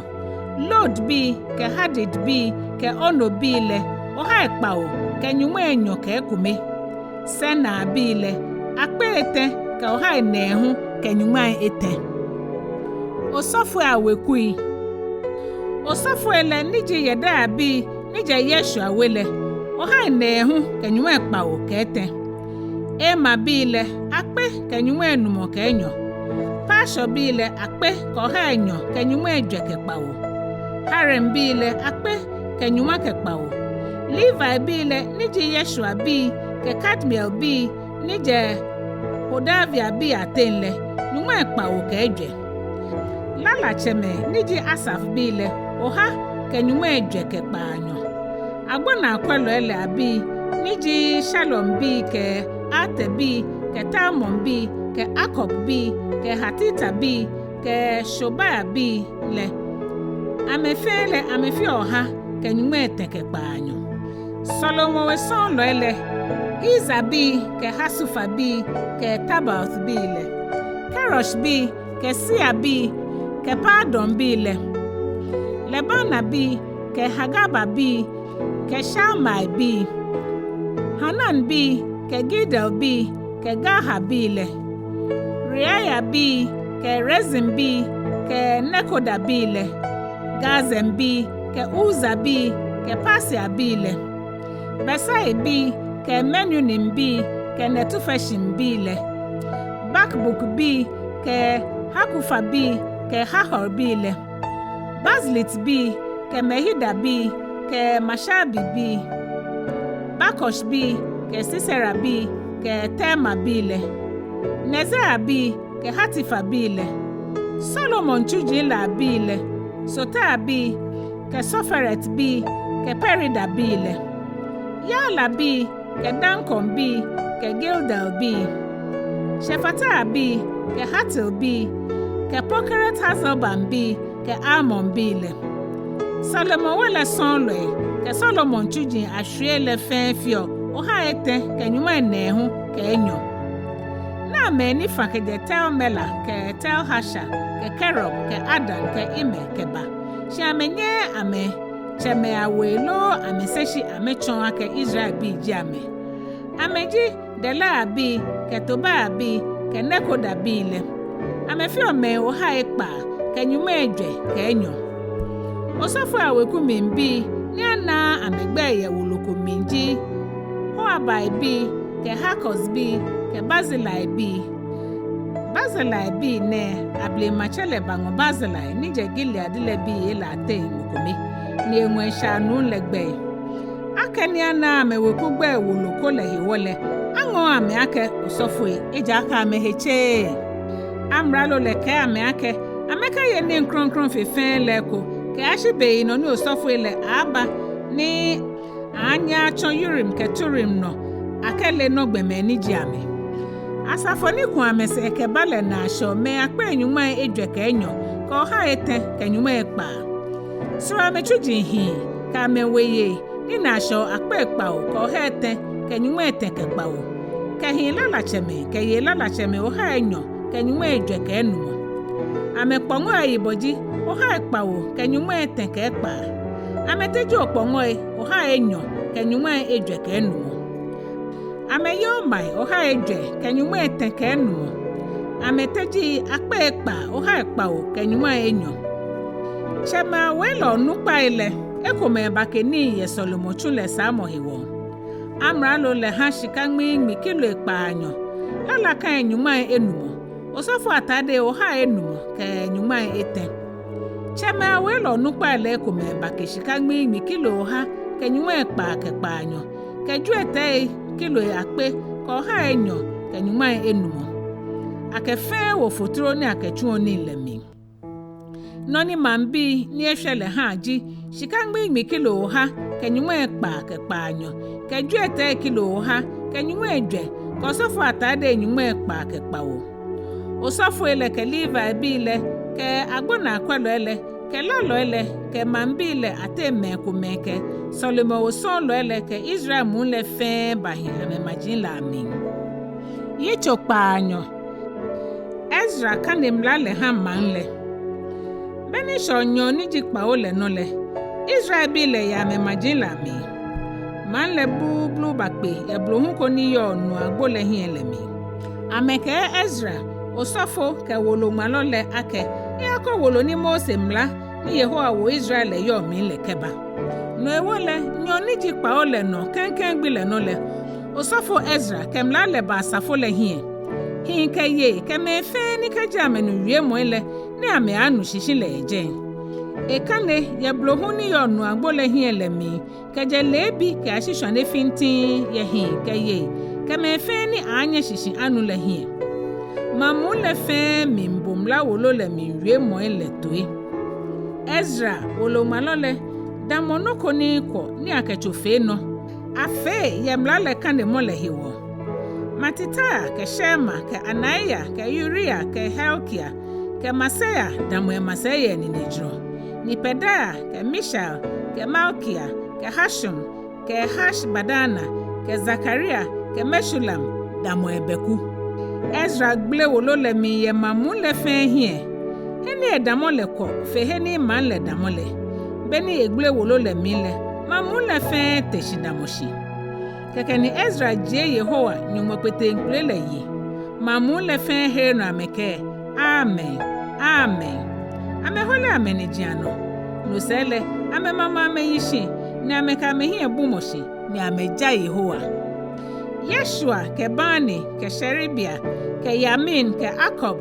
Lod bi ke Hadid bi ke Ono bile oha Ekpaa ke nyuma Enyɔ ke Ekome Sena bile akpe ete ke oha Nɛɛhu ke nyuma Ete Osofo awekui Osofo ele niji yeda abi nije Yeshua wele oha Nɛɛhu ke nyuma Ekpaa ke Ete Ema bile akpe ke nyuma Enumɔ ke Enyɔ Pasho bile akpe ke oha Enyɔ ke nyuma Ejwɛ ke Kpawo Harem bile akpe ke nyuma ke Kpawo Levi bile niji Yeshua bi ke Kadmiel bi nije Hodavia bi atenle nyuma Ekpaa ke Ejwɛ Lala cheme niji Asaf bile oha ke nyuma Ejwɛ ke Kpaanyɔ Agbona akwelo ele abi niji Shalom bi ke Ate bi ke Talmon bi ke Akob bi ke Hatita bi ke Shobaya bi le Amefele amefi oha ke nyuma Ete ke Kpaanyɔ Solomo we son lo ele Giza bi ke Hasufa bi ke Tabaoth bi le Kerosh bi ke Sia bi ke Pardon bi le Lebana bi ke Hagaba bi ke Shalmai bi Hanan bi ke Gidel bi ke Gaha bi le Reaya bi ke Rezin bi ke Nekoda bi le Gazem bi ke Uza bi ke Pasia bi le Besai bi ke Menunim bi ke Netufeshim bi le Bakbuk bi ke Hakufa bi ke Hahor bi le Baslit bi ke Mehida bi ke Mashabi bi Bakosh bi, ke Sisera bi, ke Tema bi le. Nezea bi, ke Hatifa bi le. Solomon chujila bi le. Sota bi, ke Soferet bi, ke Perida bi le. Yala bi, ke Dankon bi, ke Gildel bi. Shefata bi, ke Hatil bi, ke Pokeret Hazelban bi, ke Amon bi le. Solomon wala sonle, ke Solomon chujin Ahwoi le fenfio, oha ete, ke Nyɔŋma Nɛɛhu, ke Enyɔ. Na meni fa ke de tel Mela, ke tel Hasha, ke Kerob, ke Adan, ke Ime, ke Ba. Shi amenye ame, cheme a Wolo, ame seshi ame chonwa ke Israel bi ji ame. Ame ji Dela bi, ke Toba bi, ke Nekoda bi le. Ame fi ome oha Ekpaa, ke Nyɔŋma Ejwɛ, ke Enyɔ. Osofo aweku mimbi, ni ana amegbe ye Wolo ko minji. Ho abai bi, ke Hakos bi, ke Barzillai bi. Barzillai bi ne able machele bango Barzillai ni je Gilead le bi ela te Ekome ni enwe shanu legbe. Akeni ana ameweku gbe Wolo ko le hiwole. Ango ame ake osofo eja aka ameheche. Amralo le ke ame ake ameka ye ni nkronkron fefen leko. Ke ashibe no ni osofo le aba ni anya chon Urim ke Turim no akele no gbeme ni ji ame. Asafoni ku amese ke bale na asho me akpa Enumɔ Ejwɛ ke Enyɔ ko ha ete ke Enumɔ Ekpaa. Sura mechujin hi ka meweye ni na asho akpa Kpawo ko ha ete ke Enumɔ Etɛ ke Kpawo. Ke hi lalacheme ke ye lalacheme o ha Enyɔ ke Enumɔ Ejwɛ ke Enumɔ. Ame kpongo ayiboji o ha Kpawo ke Enumɔ Etɛ ke Ekpaa. Ame teju okpongo o ha Enyɔ ke Enumɔ Ejwɛ ke Enumɔ. Ame yomai oha Ejwɛ ke Enumɔ Etɛ ke Enumɔ. Ame teji akpa Ekpaa oha Kpawo ke Enumɔ Enyɔ. Chema welo nukpa ile Ekome bakeni ye Solomon chule samo hiwo. Amralo le ha shikangmi kilo Kpaanyɔ. Lala ka Enumɔ Enumɔ. Osofo atade oha Enumɔ ke Enumɔ Etɛ. Chema welo nukpa ile Ekome bakeshikangmi kilo oha ke Enumɔ Ekpaa ke Kpaanyɔ. Ke Ejwɛ Etɛ kilo akpe ko ha Enyɔ ke Enumɔ Enumɔ. Akefe wo fotoro ni akechu oni lemi. Noni mambi ni ehwele ha ji shikangbi mi kilo ha ke Enumɔ Ekpaa ke Kpaanyɔ. Ke Ejwɛ Etɛ kilo ha ke Enumɔ Ejwɛ ko osofo atade Enumɔ Ekpaa ke Kpawo. Osofo ele ke Levi bi le ke agbona akwelo ele ke lalo ele ke mambi le ateme kumeke. Solomon oson lo ele ke Israel mun le fe bahin ame majin la amin. Yitso Kpaanyɔ. Ezra kanem la le ha man le. Beni shonyo ni ji Kpawo le no le. Israel bi le ya ame majin la amin. Man le blu bakpe ya blu hun ko ni yo nu agbo le hin ele mi. Ame ke Ezra osofo ke Wolo malo le ake. Ya ko Wolo ni Mose mla ni Yehowa wo Israel le yo mi le keba. No ewole nyoni ji Kpawo le no kenken gbi le no le. Osofo Ezra kemla le ba asafo le hin. Hin ke ye ke me fe ni ke jame no wie mo le ni ame anu shishi le eje. Ekane ye blo ni yo nu agbo le hin le mi. Ke je lebi ke ashisho ne fintin ye hin ke ye. Ke me fe ni anya shishi anu le hin. Mamu le fe mi mbomla Wolo le mi wie mo le toyi. Ezra Wolo malo le damono koni ko ni akechofe no. Afe yemla le kane mo le hiwo. Matita ke Shema ke Anaya ke Uriah ke Helkia ke Maseya damo Maseya ni nejro. Ni Pedaya ke Mishael ke Malkia ke Hashum ke Hashbadana ke Zakaria ke Meshulam damo ebeku. Ezra gble Wolo le mi ye mamu le fe hie. Heni edamo le ko fe heni man le damo le. Beni egble Wolo le mi le mamu le fe teshidamoshi. Kekeni Ezra je Yehowa nyumo pete nkule le yi. Mamu le fe he no ameke. Amen. Amen. Ame hole amene jiano. No sele ame mama ame yishi ni ameka ame hi ebumoshi ni ameja Yehowa. Yeshua ke Bani ke Sherebia ke Yamin ke Akob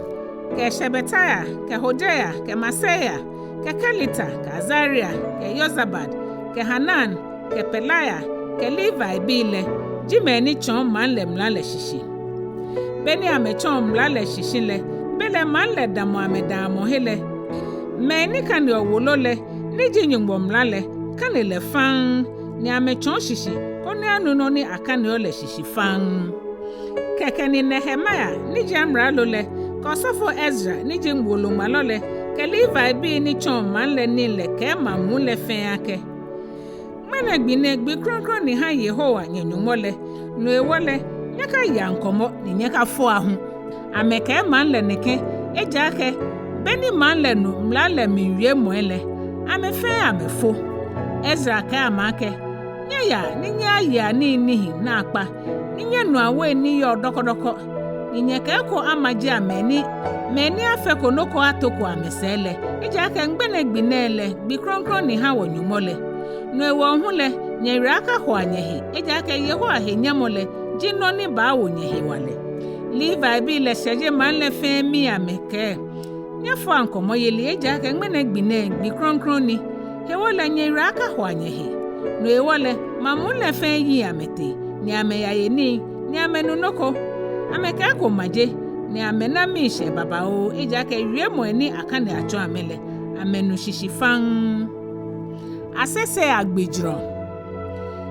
ke Shebetaya ke Hosea ke Maseya ke Kelita ke Azaria ke Yozabad ke Hanan ke Pelaya ke Levi bi le jimeni chon man le mla le shishi beni ame chon mla le shishi le bele man le damo ame damo hele meni kan yo wolo le ni jinyumbo mla le kan le fan ni ame chon shishi oni anu no ni akane ole shishi fan keke ni Nehemiah ni jamra lo le ko sofo Ezra ni jingwolo malo le ke Levi bi ni chon man le ni le ke mamu le fen ake mena gbine gbi kronkron ni ha Yehowa Nyɔŋma le no ewole nyaka yankomo ni nyaka fo ahu ameke man le neke ejake beni man le no mla le miwie moele amefe amefo Ezra ka amake nyaya ni nyaya ni nihi na akpa ni nyanu awe ni yo dokodoko ni nyaka ko amaji ameni meni afeko noko atoko amesele ejake ngbene gbinele gbi kronkron ni ha Nyɔŋma le no ewo hule nyere aka ho anyehi ejake Yehowa henyamole jino ni ba wo nyehi wale Levi bi le seje man le fe mi ameke nyefo ankomo yeli ejake ngbene gbine gbi kronkron ni hewole nyere aka ho anyehi no ewole mamule fe yi amete ni ameyaye ni amenu noko ameke ko maje ni amena mi she baba o ejake wie mo ni akane acho amele amenu shishifan asese agbejro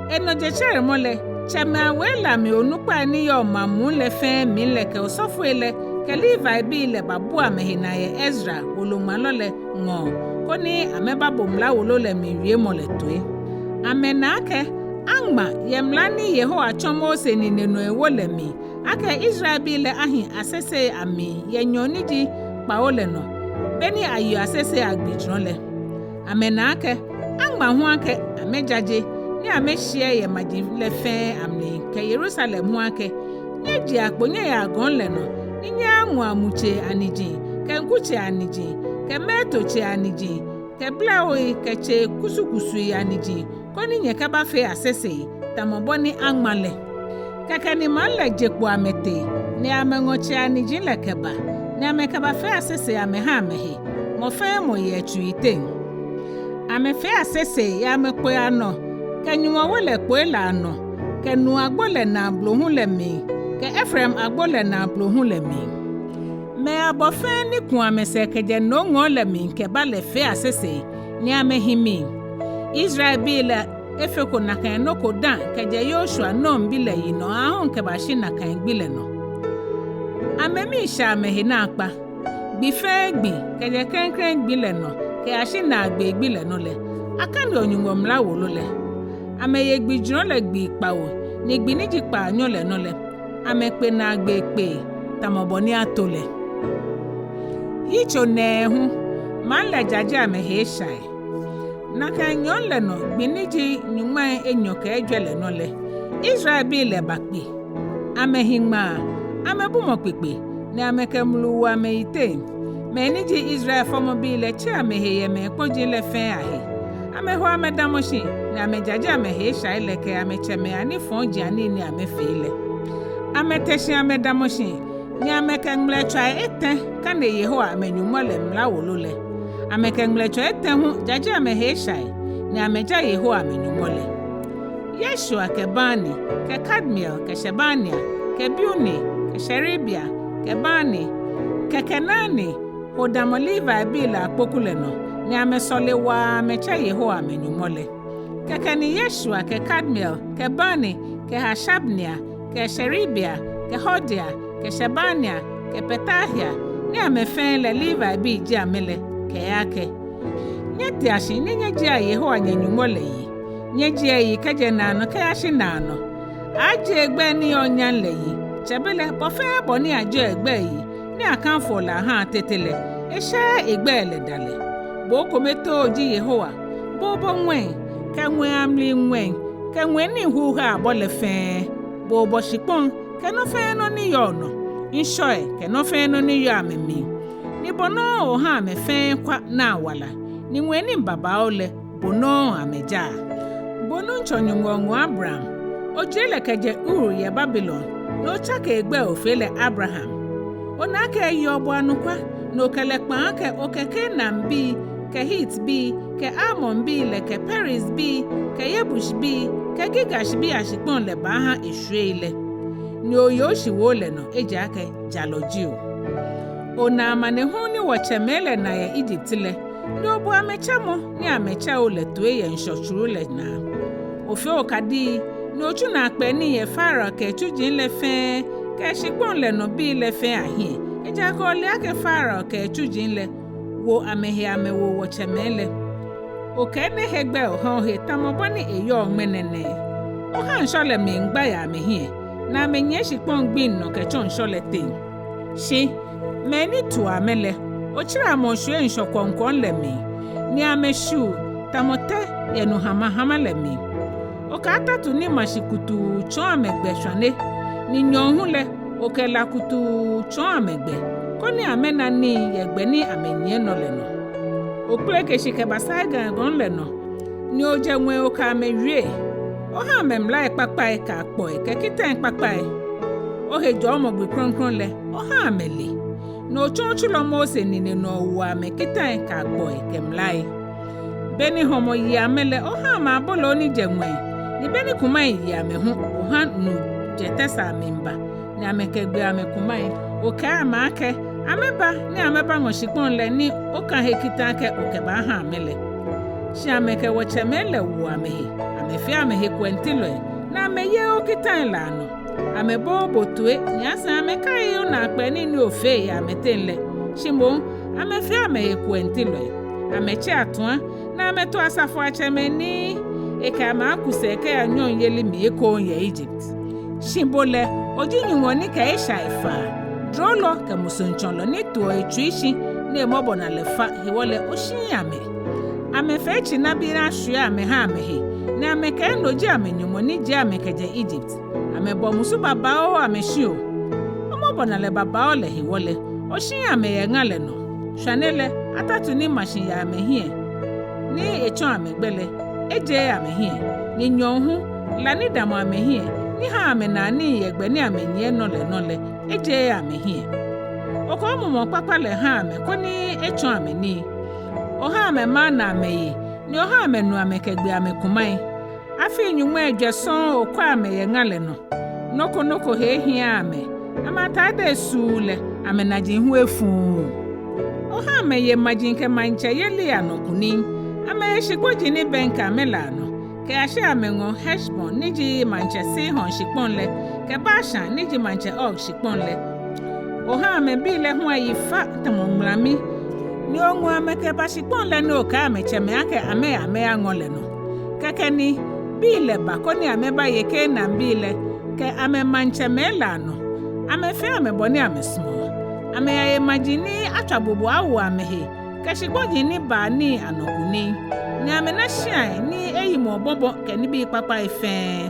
enoje chere mole cheme awela mi onupa ni yo mamu le fe mi le ke osofo ele ke Levi bi le babu amehinaye Ezra wolomalo le ngo koni ameba bomla wolo le mi wie mole toe amenake angma yemla ni Yehowa chomo se ni neno ewole mi ake Israel bi le ahin asese ami Enyɔ ni di Kpawo le no beni ayo asese agbejro le amenake angma ho ake amejaje ni amehie ye maji le fe amne ke Jerusalem ho ake ni ji akponye ya agon le no ni nya anwu amuche aniji ke nkuche aniji ke metoche aniji ke blaoi ke che kusukusu aniji koni nye kaba fe asese tamoboni angmale keke ni manle jekpo amete ni amengoche aniji le keba ni amekaba fe asese ameha amehe mo fe mo ye chuite ame fe asese ya mekpo ano ke nyuwa wole kpo la ano ke nu agbole na blohun le mi ke Ephraim agbole na blohun le mi me abofe ni kun amese ke je no ngo le mi ke ba le fe asese ni amehimi Israel bi le efeko na kan no ko dan ke je Joshua no mbi le yi no ahun ke ba shi na kan gbi le no amemi sha mehi na akpa gbi fe gbi ke je krenkren gbi le no ke ashi na agbe gbi le no le akani onyunwo mla wolo le ameye gbi juro le gbi Kpawo ni gbi ni ji Kpaanyɔ le no le amepe na agbe pe tamoboni atole Yitso Nɛɛhu man le jaje amehe shai na kan Nyɔŋ le no gbi ni ji Nyɔŋma Enyɔ ke Ejwɛ le no le Israel bi le bakpi amehingma amebumo kpekpe ni amekemlu wa meite me ni ji Israel fomo bi le che amehe ye me kpoji le fe ahe ameho amedamoshi ni amejaje amehe shai le ke amecheme ani fonji ani ni amefele ameteshi amedamoshi ni amekemle chwa ete kane Yehowa amenyumo le mla wolo le amekemle chwa ete hu jaje amehe shai ni ameja Yehowa amenyumo le Yeshua ke Bani ke Kadmiel ke Shebania ke Biuni ke Sherebia ke Bani ke Kenani hodamo Levi bi la akpokule no ni amesole wa mecha Yehowa amenyumo le keke ni Yeshua ke Kadmiel ke Bani ke Hashabnia ke Sherebia ke Hodia ke Shebania ke Petahia ni amefen le Levi bi ji amele ke yake nyeti ashi ni nyeji Yehowa nyenyumo le yi nyeji yi keje nano ke ashi nano aje egbe ni onyan le yi chebele bofe boni aje egbe yi ni akanfo la ha tetele esha egbe le dale bo kometo ji Yehowa bo nwen ke nwen amli nwen ke nwen ni hu ha bo le fe bo shipon ke no fe no ni yo no inshoe ke no fe no ni yo amemi ni bono o ha me fe kwa na wala ni nwen ni baba ole bono ameja bono nchonyongo Abraham ojele keje uru ya Babylon no chaka egbe ofele Abraham ona ke yobo anukwa no kele kpa ke okeke na mbi ke Hit bi ke Amon bi le ke Paris bi ke Yebush bi Kegiga shibi ashikpon le baha Ehwoi le. Ni oyoshi wo le no ejake jalojio. Ona amanehu ni wachemele na ya Egypt le. Ni obu amechamo ni amecha o le tuwe ye nshochuru le na. Ofe okadi ni ochu na akpe ni ye fara ke chujin le fe ke shikpon le no bi le fe ahie. Ejake ole ake fara ke chujin le wo amehe amewo wachemele. Okene hegbe ohe tamoboni Enyɔ menene. Oha nshole me ngba ya mehie. Na menye shikpon gbin no kecho nshole te. Shi meni tu amele. Ochira mo shwe nshokonkon le me. Ni ameshu tamote yenu hama le me. Okata tu ni mashikutu chon amegbe shwane. Ni Nyɔŋhu le okela kutu chon amegbe. Koni amena ni yegbe ni amenye no le no. Okple ke shike basaga gon le no. Ni oje nwe oka mewie. Oha memla ekpakpa e ka po e ke kita ekpakpa e. Ohe jo mo gbe kronkron le. Oha amele. No chonchulo Mose nini no wa me kita e ka po e ke mlai. Beni homo yi amele oha ma bolo ni je nwe. Ni beni kuma yi ame hu oha nu jetesa memba. Ni ameke gbe ame kuma e. Oka amake ameba ni ameba ngoshikpon le ni oka hekita ke okeba ha amele. Shi ameke wachemele wo amehe. Amefi amehe kwentilo na ameye okita la no. Amebo botue nyasa ameka yo na akpe ni ofe ya ametenle. Shimbo amefi amehe kwentilo. Ameche atwa na ameto asafo acheme ni eka ma akuse ke anyon yeli mi eko ye Egypt. Shimbo le ojinyumo ni ka esha ifa. Drolo ke musonchonlo ni tuo echuishi ni emobo na lefa hiwole oshinyame. Amefe chinabira shue ameha amehe. Ni ameke enoji amenyumo ni je amekeje Egypt. Amebo musu babao ameshio. Omobo na le babao le hiwole. Oshinyame ye ngale no. Shanele atatu ni mashin ya amehie. Ni echon amegbele. Eje amehie. Ni Nyɔŋhu lani damo amehie. Ni ha amenani yegbe ni amenye nole. Eje amehie. Oko omumo papa le ha ame koni echon ameni. Oha ame ma na ameye. Ni oha amenu amekegbe amekumai. Afi nyuma Ejwɛ son okwa ameye ngale no. Noko he hia ame. Amata de sule amenaji hu efu. Oha ameye majinke manche yeli anokuni. Ameye shikwoji ni benka amelano. Ke ashe amengo Heshbon niji manche Sihon shikpon le. Ke Bashan niji manche Og shikpon le. Oha ame bile huwa yifa tamomlami. Ni ongu ame ke bashikpon le ni oka ame cheme ake ame angole no. Keke ni bile bakoni ame ba yeke na bile. Ke ame manche melano. Ame fe ame boni ame smo. Ame ya imagini achabubu awu ame he. Ke shikwoji ni ba ni anokuni. Ni ame na shia ni eyimo bobo ke ni bi papa ife.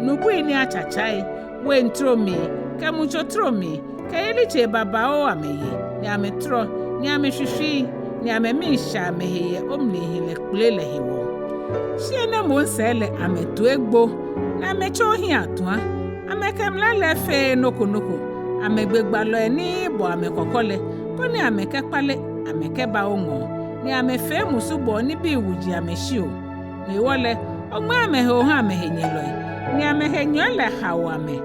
Nubui ni achachai. We ntromi. Ke mucho tromi. Ke eliche babao ameye. Ni ame tro. Ni ame shwishi. Ni ame misha ameye omlihile kulele hiwo. Shiene monsele ame tuegbo. Na ame chohi atwa. Ame kemlele fe noko. Ame gbegbalo ni bo ame kokole. Koni ame kekpale. Ame keba ongo. Ni ame fe musubo ni bi wuji ame shio. Ni wole. Ogmo ame he oha ame he nyeloi. Ni ame he nyole hawa ame.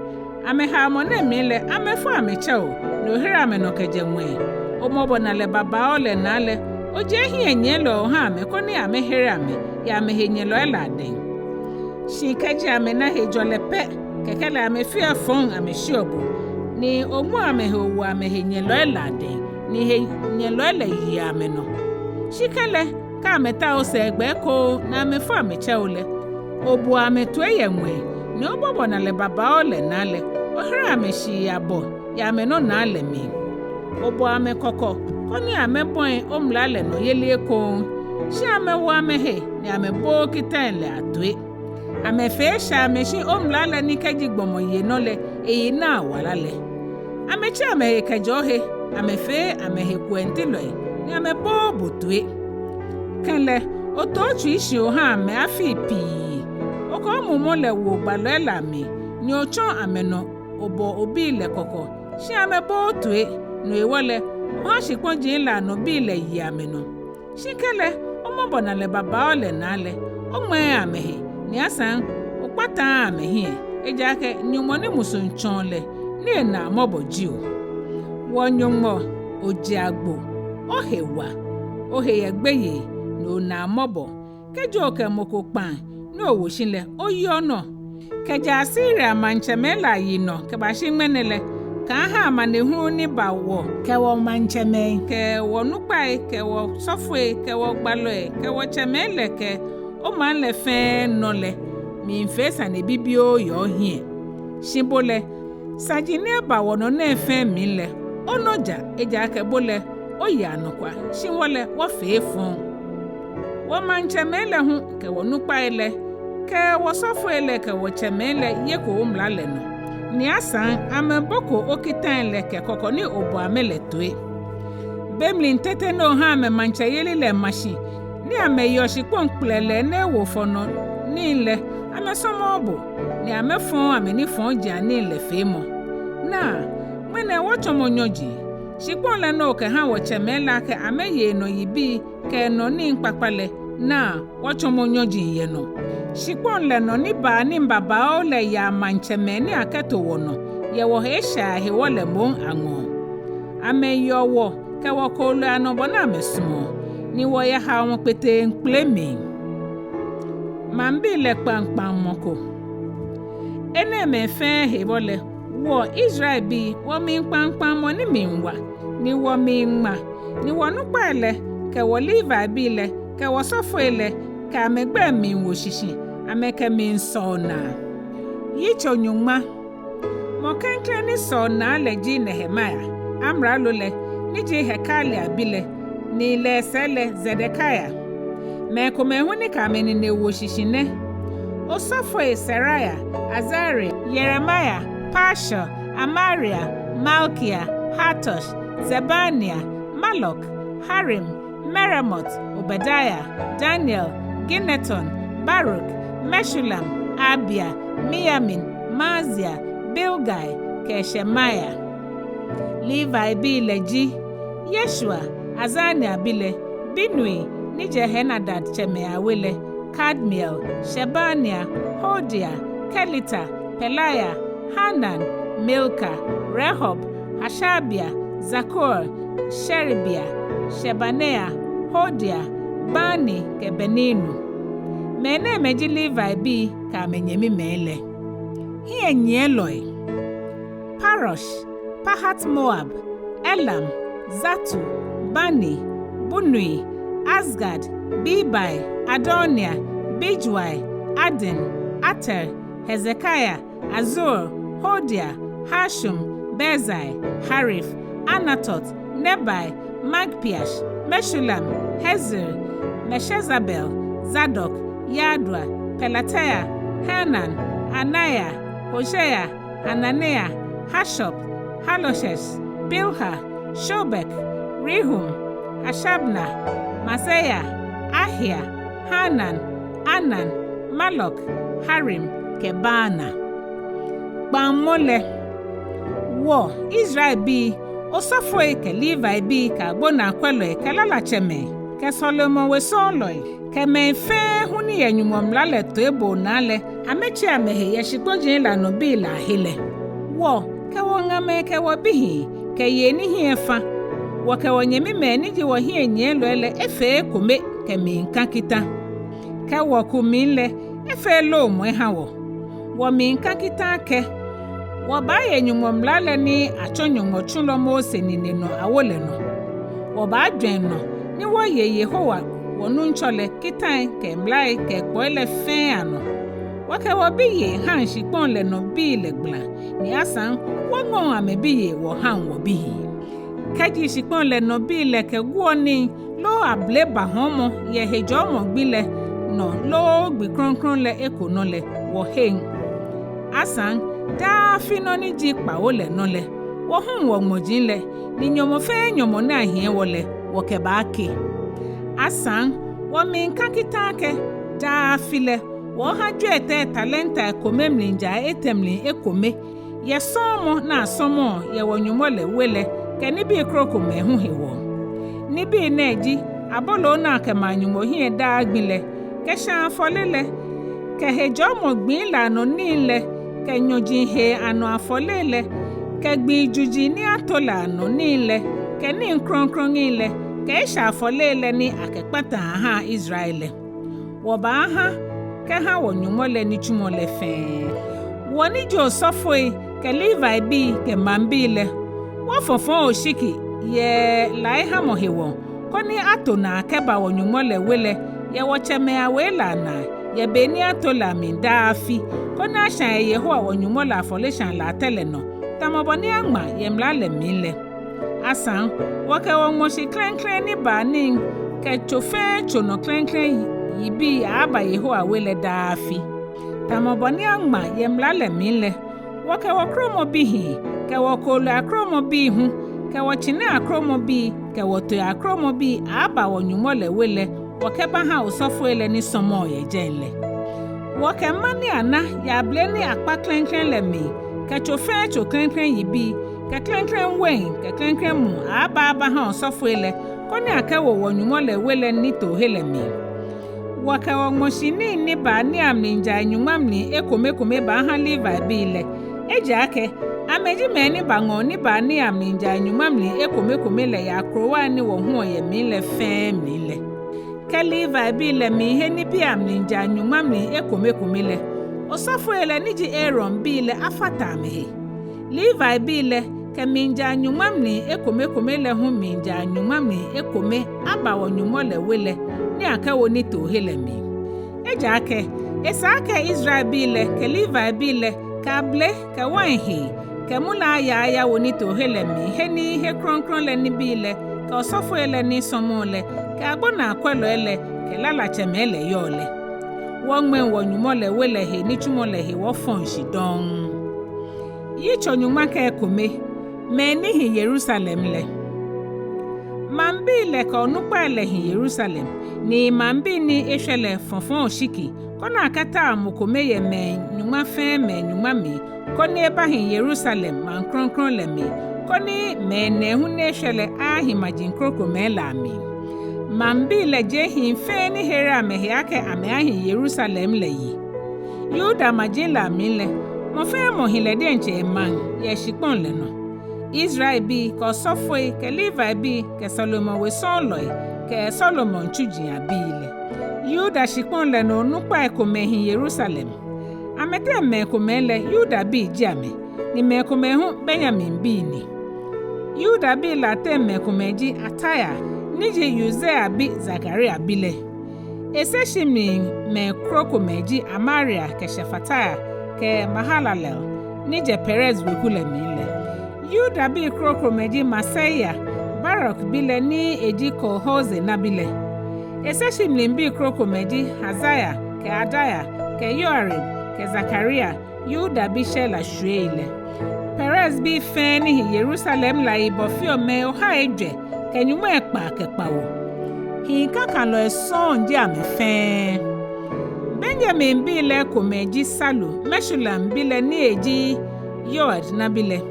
Ame ha amone mile. Ame fo ame chao. Ni ohira ame nokeje mwe. Omobo na le babao le na le. Oje hi nyelo oha ame. Koni ame here ame. Ya ame he nyelo elade. Shikeji ame na he jole pe. Kekele ame fie fon ame shiobu. Ni omu ame he owu ame he nyelo elade. Ni he nyelo ele yi ame no. Shikele ka ame ta ose egbe ko na ame fo ame che ole. Obu ame tue ye mwe. Ni obobo na le babao le na le. Ohira ame shi abo. Ya ame no na le mi. Obo ame koko. Koni ame boy omlale no yeli ko. Shi ame wo ame he. Ni ame bo kita le atwe. Ame fe sha ame shi omlale ni keji gbomo ye no le. Eyi na wala le. Ame chi ame he kejo he. Ame fe ame he kwentilo e. Ni ame bo botwe. Kenle otochu ishi oha ame afi pi. Oko omumo le wo gbalo la mi. Ni ochon ame no obo obi le koko. Shi ame bo twe. No ewole oha shikponji la no bi le yi ame no. Shikele omobo na le babao le na le. Ogme ame he. Ni asan kwata mehe eja ke nyɔŋma ne musunchon le ne na moboji o wo nyɔŋma ojiagbo ohewa oheyegbeye no na mobo kejo ke moko pan no wo shinle oyono keja sira manchemela yino ke ba shinmenele ka ha manehu ni bawo ke wo mancheme ke wo nupai ke wo sofwe ke wo gbaloe ke wo chemele ke o man le fe nole mi fesa ne bibio yo hie shibole sajine bawo no na fe mi le onoja eja ke bole o ya nokwa shinwole wo fe fun wo manchemele hu ke wo nupai le ke wo sofwe le ke wo chemele ye ko umla le no ni asan ameboko okitan le ke kokoni obo amele toe bemlin tete no ha me manchayeli le machine ni ameyoshi ponklele ne wo fono ni le amesomo obo ni amefon ameni fon jani le femo na mwene wo chomonyoji shipon le no ke ha wo chemela ke ameye no yibi ke no ni npapale na wo chomonyoji ye no shipon le no ni ba ni mbaba o le ya mancheme ni aketo wono ye wo hesha he wo le mo anwo ameyo wo ke wo ko lo anobo na mesumo ni wo ya ha won pete nplemi mambi le pampam moko ene me fe he wo le wo Israel bi wo mi pampam mo ni minwa ni wo mi ma ni wo nu pale ke wo Levi bi le ke wo sofo ile ka megbe mi wo shishi ameke mi nsona Yitso Nyɔŋma mo Klɛŋklɛŋ ni sona le ji Nehemiah amra lo le ni ji hekali abile ni le sele Zedekiah me Ekome hu ni ka meni ne wo shishine osofo Seraya Azaria Jeremiah Pasha Amaria Malkia Hatosh Zebania Malok Harim Meremot Obadiah Daniel Gineton Baruch Meshulam Abia Miyamin Mazia Bilgai Keshemaya Levi bi leji Yeshua Azania bile Binui Nije Henadad Chemeawele Kadmiel Shebania Hodia Kelita Pelaya Hanan Milka Rehob Hashabia Zakur Sherebia Shebanea Hodia Bani Kebeninu mene meji Levi bi ka menyemi mele hie nyeloi Parosh Pahat Moab Elam Zatu Bani Bunui Asgad Bibai Adonia Bijwai Aden Ater Hezekiah Azur Hodia Hashum Bezai Harif Anatot Nebai Magpiash Meshulam Hezer Meshezabel Zadok Yadwa, Pelataya, Hanan, Anaya, Hosea, Ananea, Hashop, Haloshes, Bilha, Shobek, Rehum, Hashabna, Masaya, Ahia, Hanan, Anan, Malok, Harim, Kebana. Bamole wo Israel bi osofo ke Levi bi ka gbona kwelo ke lalacheme ke Solomon we soloi ke menfe huni enyumomla le to ebo na le amechi amehe ye shikojin la no bi la hele wo ke wongame ke wo bihi ke ye ni hiefa wo ke wonyemi meni ji wo hie nye lo ele efe Ekome ke minka kita ke wo kumile efe lo mo ha wo minka kita ke wo ba ye enyumomla le ni achonyumochulo mo senine no awole no wo ba dwen no ni wo ye Yehowa wonu nchole kitan ke mlai ke koile fe ano wake wo biye han shipon le no bi le gbla ni asan wo ngon ame biye wo han wo biye kaji shipon le no bi le ke guoni lo able ba homo ye hejo mo gbile no lo gbi kronkron le ekono le wo hen asan da fino ni ji Kpawo le no le wo hun wo mojin le ni nyomo fe nyomo na hie wo le wo ke ba ke asan wo minka kitake da file wo Ahwoi Etɛ talenta Ekome mlinja etemlin Ekome ye somo na somo ye wonyumo le wele ke ni bi kroko mehu hewo ni bi na eji abolo na ke manyumo hie da agbile ke shan folele ke hejomo gbin lano nile ke nyojin he ano afolele ke gbin juji ni atolano nile ke ni nkronkron ile ke sha afolele ni akekpata ha Israel wo ba ha ke ha wonyumole ni chumole fe woni jo sofoi ke Levi bi ke mambile wo fofon oshiki ye lai ha mohewo koni atona keba wonyumole wele ye wocheme awela na ye beni atola mindafi kona shan ye ho wonyumola afolishan la tele no tamoboni agma ye mlale mile asan woke wo moshi klɛŋklɛŋ ni banin ke chofe chono klɛŋklɛŋ yibi aba ye ho awele dafi tamoboni agma ye mlale mile woke wo kromo bihi ke wo kolo akromo bi hu ke wo chine akromo bi ke wo to akromo bi aba wonyumole wele woke ba ha usofo ele ni somo ye jenle woke mani ana ya bleni akpa klɛŋklɛŋ le mi ke chofe cho klɛŋklɛŋ yibi ke klɛŋklɛŋ wen ke klɛŋklɛŋ mu aba ha usofo ele koni ake wo wonyumole wele ni to hele mi woke wo moshini ni ba ni aminja nyumamni ekome ba ha Levi bi le ejake ameji meni bango ni ba ni aminja nyumamni ekome le ya krowa ni wo hu ye mi le fe mi le ke Levi bi le mi he ni bi aminja nyumamni ekome le osofo ele ni ji Aaron bi le afata me Levi bi le ke minja nyumamni ekome le hu minja nyumamni ekome aba wo nyumole wele ni aka woni to hele mi ejake esake Israel bi le ke Levi bi le ka ble ka wanhi ke mula ya woni to hele mi he ni he kronkron le ni bi le ka osofo ele ni somo le ka agbona akwelo ele ke lala chemele yole won men wonyumole wele he ni chumole he wo fonshi don Yitso nyuma ka Ekome me ni hi Jerusalem le mambi le ka onukpa le hi Jerusalem ni mambi ni ehwele fonfon oshiki kona akata amukome ye me nyuma fe me nyuma mi koni eba hi Jerusalem man kronkron le mi koni me Nɛɛhu ne ehwele ahi majinkroko me la mi mambi le je hi fe ni hera me yake ame ahi Jerusalem le yi Yuda majin la mi le mo fe mo hi le de nche man ye shikpon le no Israel bi ko sofoi ke Levi bi ke Solomon we sonloi ke Solomon chujin abile Yuda shikpon le no nukpa Ekome hi Jerusalem amete me Ekome le Yuda bi jame ni me Ekome hu Benjamin bi ni Yuda bi la te me Ekome ji Ataya nije Uzziah bi Zakaria bile eseshimi me Ekome ji Amaria ke Shefataya ke Mahalalel nije Perez we kule mile Yuda bi Ekome ji Masaya Barak bile ni eji Kolhoze na bile eseshimi bi Ekome ji Hazaya ke Adaya ke Yoarib ke Zakaria Yuda bi Shela Shuele Perez bi feni hi Jerusalem la ibofio me oha Ejwɛ ke nyuma Ekpaa ke Kpawo hi kaka lo eson di ame fe Benjamin bi le Ekome ji Salu Meshulam bi le ni eji Yoad na bile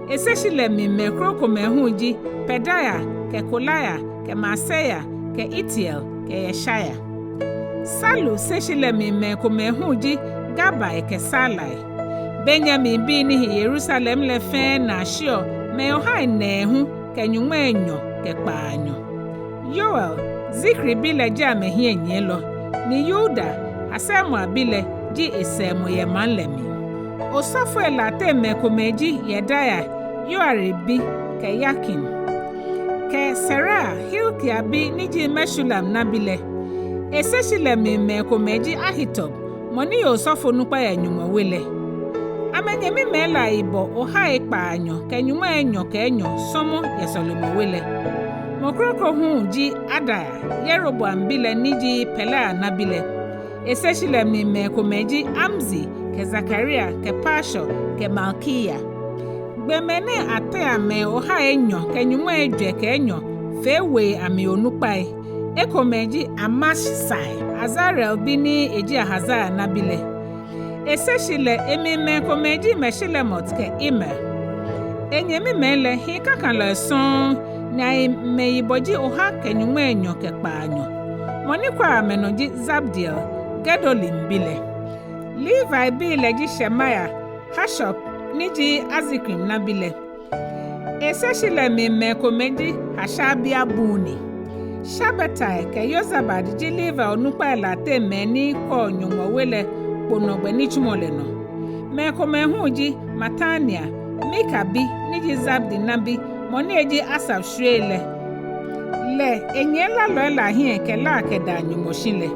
eseshile mi me Ekome hu ji Pedaya ke Kolaya ke Maseya ke Itiel ke Yeshaya Salu seshile mi me Ekome hu ji Gabai ke Salai Benjamin bi ni Jerusalem le fe na shio me oha Nɛɛhu ke nyuma Enyɔ ke Kpaanyɔ Yoel Zikri bi le ji amehi enyelo ni Yuda Asemu bi le ji Esemu ye man le mi osofo elate me Ekome ji Yedaya Yoarib bi ke Yakin ke Serah Hilkia bi ni ji Meshulam na bile eseshile mi me Ekome ji Ahitob moni osofo nukpa ya nyuma wele amenye mi mela ibo oha Kpaanyɔ ke nyuma Enyɔ ke Enyɔ somo ye Solomon wele mokroko hu ji Adaya Yeroboam bile ni ji Pelaya na bile eseshile mi me Ekome ji Amzi ke Zakaria ke Pasho ke Malkiya gbemene Ataya me oha Enyɔ ke nyuma Ejwɛ ke Enyɔ fewe ame onukpa Ekome ji Amashsai Azarel bi ni eji Ahazaya na bile eseshile emime Ekome ji Meshilemot ke Imer enyemi mele hi kaka lo son na me iboji oha ke nyuma Enyɔ ke Kpaanyɔ moni kwa ameno ji Zabdiel Gedolim bile Levi bi leji Shemaya, Hashop, niji Azikrim nabile. Eseshile me komeji Hashabia buni. Shabetai ke Yozabad ji Levi onukpa elate meni ko Nyɔŋma wele ponogbe nichumole no. Me kome huji Matania, Mikabi, niji Zabdi nabi, moneji Asaf shwele. Le enyela loela hie ke la ke da Nyɔŋmoshile.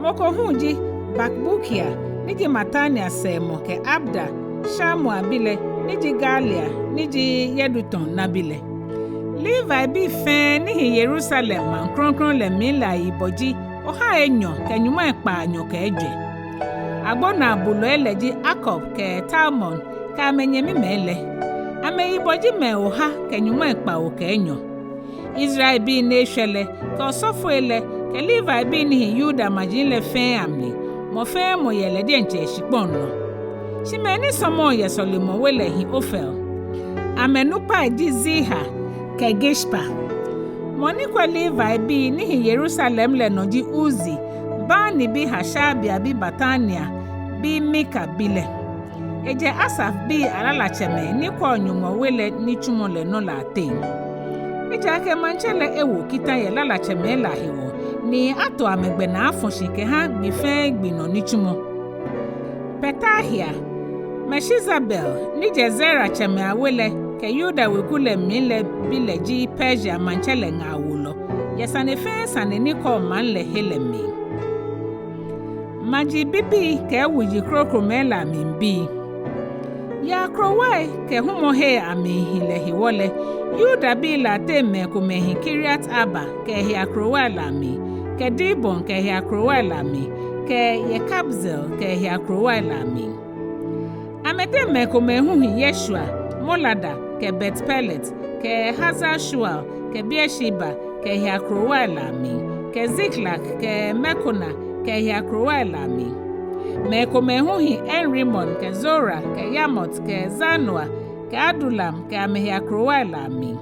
Moko huji Bakbukia, niji Matania semo ke Abda, Shamu abile, niji Galia, niji Yeduton nabile. Levi bi fe nihi Jerusalem man kronkron le mila iboji, oha Enyɔ ke Nyɔŋma Kpaanyɔ ke Ejwɛ. Agbona bulo eleji Jacob ke Talmon ka amenyemi mele. Ame iboji me oha ke Nyɔŋma Kpawo ke Enyɔ. Israel bi neshele ke osofo ele ke Levi bi nihi Yuda majile fe amni. Mo fe mo yele de nche shikpon no. Shimeni somo ye solimo wele hi Ofel. Amenupa di Ziha ke Gishpa. Moni kwa Levi bi nihi Jerusalem le noji Uzi. Bani bi Hashabia bi Batania bi Mika bile. Eje Asaf bi alalacheme ni kwa Nyɔŋma wele ni chumole no la te. Eje ake manchele ewo kita ye lalacheme la hewo. Ni ato amegbe na afonshi ke ha bife gbino ni chumo. Petahia, Meshizabel, ni Jezera cheme awele ke Yuda wekule mile bile ji Persia manchele nga awulo. Yesane fe sane ni ko manle helemi. Maji bibi ke wuji krokromela mimbi. Ya krowai ke humohe amihile hiwole. Yuda bi la teme kumehi Kiriat Aba ke hi akrowai lami. Ke Dibon ke hi akrowai lami. Ke Yekabzel ke hi akrowai lami. Ameteme kumehu hi Yeshua, Molada ke Bet-Pelet, ke Hazar-Shual, ke Beersheba ke hi akrowai lami. Ke Ziklak ke Mekona ke hi akrowai lami. Me komehu hi Enrimon ke Zora ke Yamot ke Zanoa ke Adulam ke amehi akrowai lami.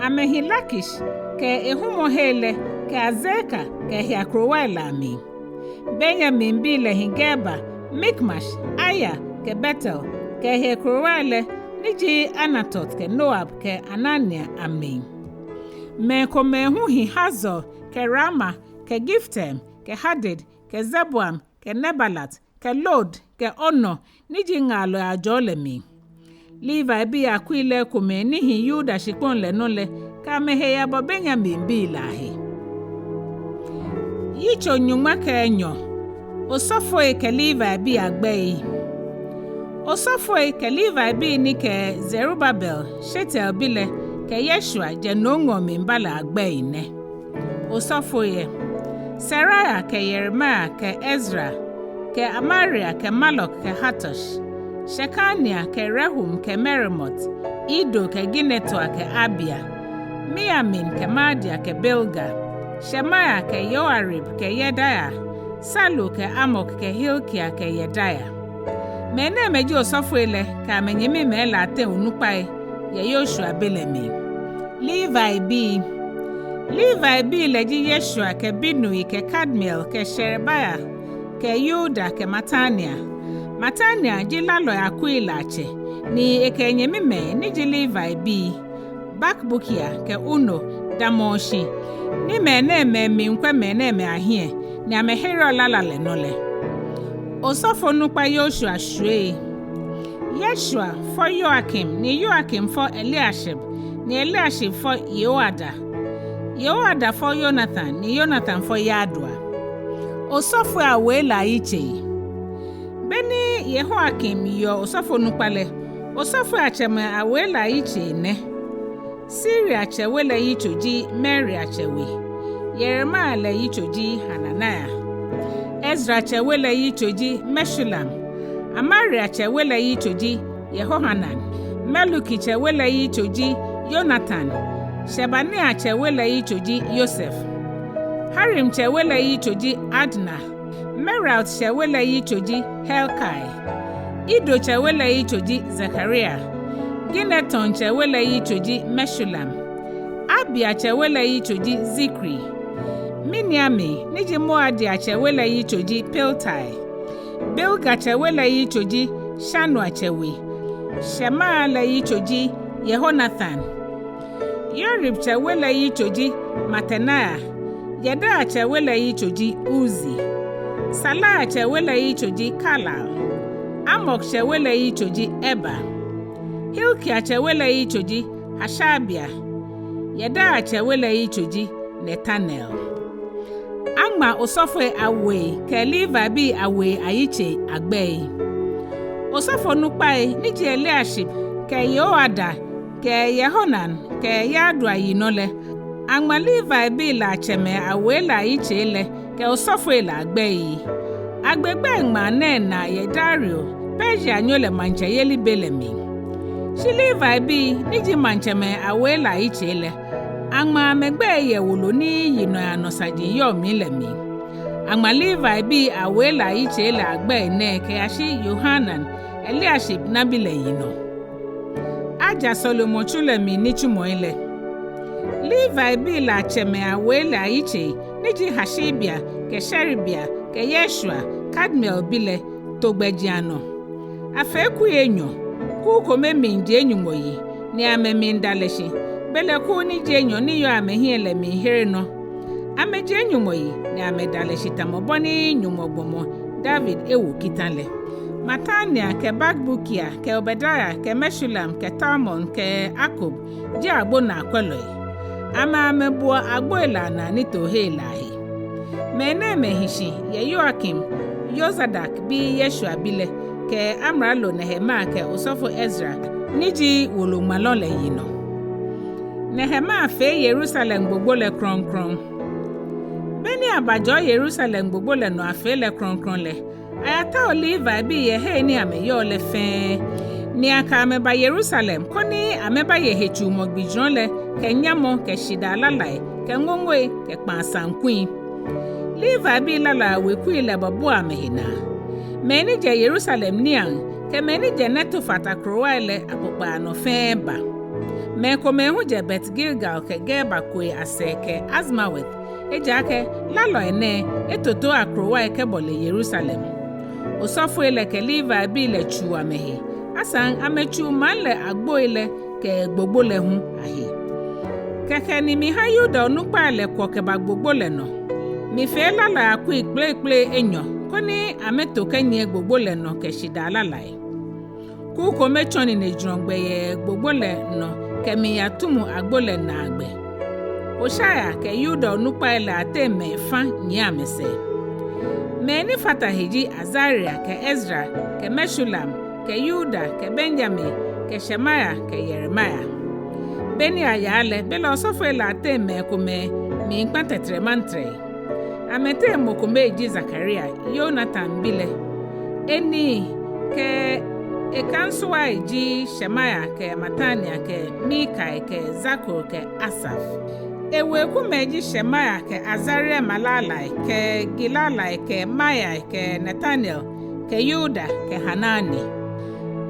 Amehi Lakish ke ehumohele ke Azeka ke hi akrowai lami. Benjamin bi le hi Geba, Mikmash, Aya ke Betel ke hi akrowai le niji Anatot ke Noab ke Anania amin. Me komehu hi Hazor ke Rama ke Giftem ke Hadid ke Zeboam ke Nebalat ke Lod ke Ono niji ngalo ajolemi. Levi bi akwile kume nihi Yuda shikpon le nole ka mehe ya bo Benjamin bi lahi. Yitso Nyɔŋma ke Enyɔ. Osofo ke Levi bi agbei. Osofo ke Levi bi ni ke Zerubabel, Shetel bile ke Yeshua jenongo mimbala agbei ne. Osofo ye Seraya ke Jeremiah ke Ezra ke Amaria ke Malok ke Hatosh. Shekania ke Rehum ke Meremot, Ido ke Ginetoa ke Abia, Miamin ke Madia ke Bilga, Shemaya ke Yoarib ke Yedaya, Salu ke Amok ke Hilkia ke Yedaya. Mene meji osofo ele ka menyemi me late unupai ye Yoshua belemi. Levi bi leji Yeshua ke Binui ke Kadmiel ke Sherebaya ke Yuda ke Matania ji lalo akuilache ni ekenyemi me ni ji Levi bi. Bakbukia ke Uno damoshi ni mene me minkwe mene me ahie ni amehero lalale nole. Osofo nukpa Yoshua shwe. Yeshua for Joachim ni Joachim for Eliashib ni Eliashib for Yoada for Jonathan ni Jonathan for Yadua. Osofo awela iche. Beni Yehoakim yo osofo nukpale. Osofo acheme awela iche ne. Siri achewele ichoji Mary achewe. Jeremiah le ichoji Hananiah. Ezra achewele ichoji Meshulam. Amari achewele ichoji Yehohanan. Meluki achewele ichoji Jonathan. Shebania achewele ichoji Yosef. Harim chewele ichoji Adna. Merat chewele ichoji Helkai. Ido chewele ichoji Zechariah. Gineton chewele ichoji Meshulam. Abia chewele ichoji Zikri. Miniami niji Moadi chewele ichoji Piltai. Bilga chewe le Yichoji Shanua chewe. Shema le Yichoji Yehonathan. Yorib chewe le Yichoji Matenaya. Yeda chewe le Yichoji Uzi. Salah chewe le Yichoji Kalal. Amok chewe le Yichoji Eba. Hilkia chewe le Yichoji Hashabia. Yeda chewe le Yichoji Netanel. Angma osofo Ahwoi ke Levi bi Ahwoi ayiche agbei. Osofo nupai niji Eliashib ke Yoada ke Yehonan ke Yadua yinole. Angma Levi bi la cheme Ahwoi la ayiche le ke osofo la agbei. Agbegbe ngma na Yedario Persia nyole manche yeli belemi. Shi Levi bi niji mancheme Ahwoi la ayiche le. Angma megbe ye Wolo ni yino anosaji yo mi lemi. Angma Levi bi Ahwoi la iche la agbe ne ke ashi Yohanan Eliashib nabile yino. Aja Solomon chulemi ni chumoile. Levi bi la cheme Ahwoi la iche niji Hashibia ke Sheribia ke Yeshua Kadmiel bile togbejiano. Afeku Enyɔ ku kome minje Enumɔ yi ni amemi ndaleshi. Bele ku ni je Enyɔ ni yo amehie le mi here no. Ameje Enumɔ yi ni amedale shitamo ni Enumɔ gbomo David ewu kitanle. Matania ke Bakbukia ke Obadiah ke Meshulam ke Talmon ke Akub je agbo na akweloi. Ama amebo agbo ilana ni tohe ilahi. Mene mehishi ye Yoakim Yozadak bi Yeshua bile ke Amralo Nehemiah ke Osofo Ezra niji Wolo malole yino. Nehemiah fe Jerusalem gbogbo le kronkron. Beni abajo Jerusalem gbogbo le no afe le kronkron le. Ayata Oliva bi ye he ni ameyo le fe. Ni aka ameba Jerusalem koni ameba ye hechu mogbijon le ke nyamo ke shida lalai ke ngongwe ke kpansankwin. Liva bi lala wekui le babu amehina. Meni je Jerusalem niang ke meni je neto fatakrowa le akokpa no fe ba. Ekome hu je Bet Gilgal ke Geba kwe aseke Azmaweth ejake lalo ene etoto akrowa ke bole Jerusalem. Osofo ele ke Levi bi le chu amehe asan amechu manle agbo ele ke gbogbo le hu ahe. Keke ni mi ha Yuda onukpa le kwa ke gbogbo le no. Mi fe lala akwa ikple Enyɔ koni ameto kenye gbogbo le no ke shida lalai. Ku kome choni ne jrongbe ye gbogbo le no kemi ya tumu agbole na agbe. Oshaya ke Yuda onukpa ele ateme fa nyamese. Meni fatahiji Azaria ke Ezra ke Meshulam ke Yuda ke Benjamin ke Shemaya ke Jeremiah. Beni ayale bela osofo ele ateme Ekome mi nkpantetre mantre. Amete mokome ji Zakaria Jonathan bile. Eni ke Ekansua ji Shemaya ke Matania ke Mika ke Zakur ke Asaf. Ewe kume ji Shemaya ke Azaria Malalai ke Gilalai ke Maya ke Nathaniel ke Yuda ke Hanani.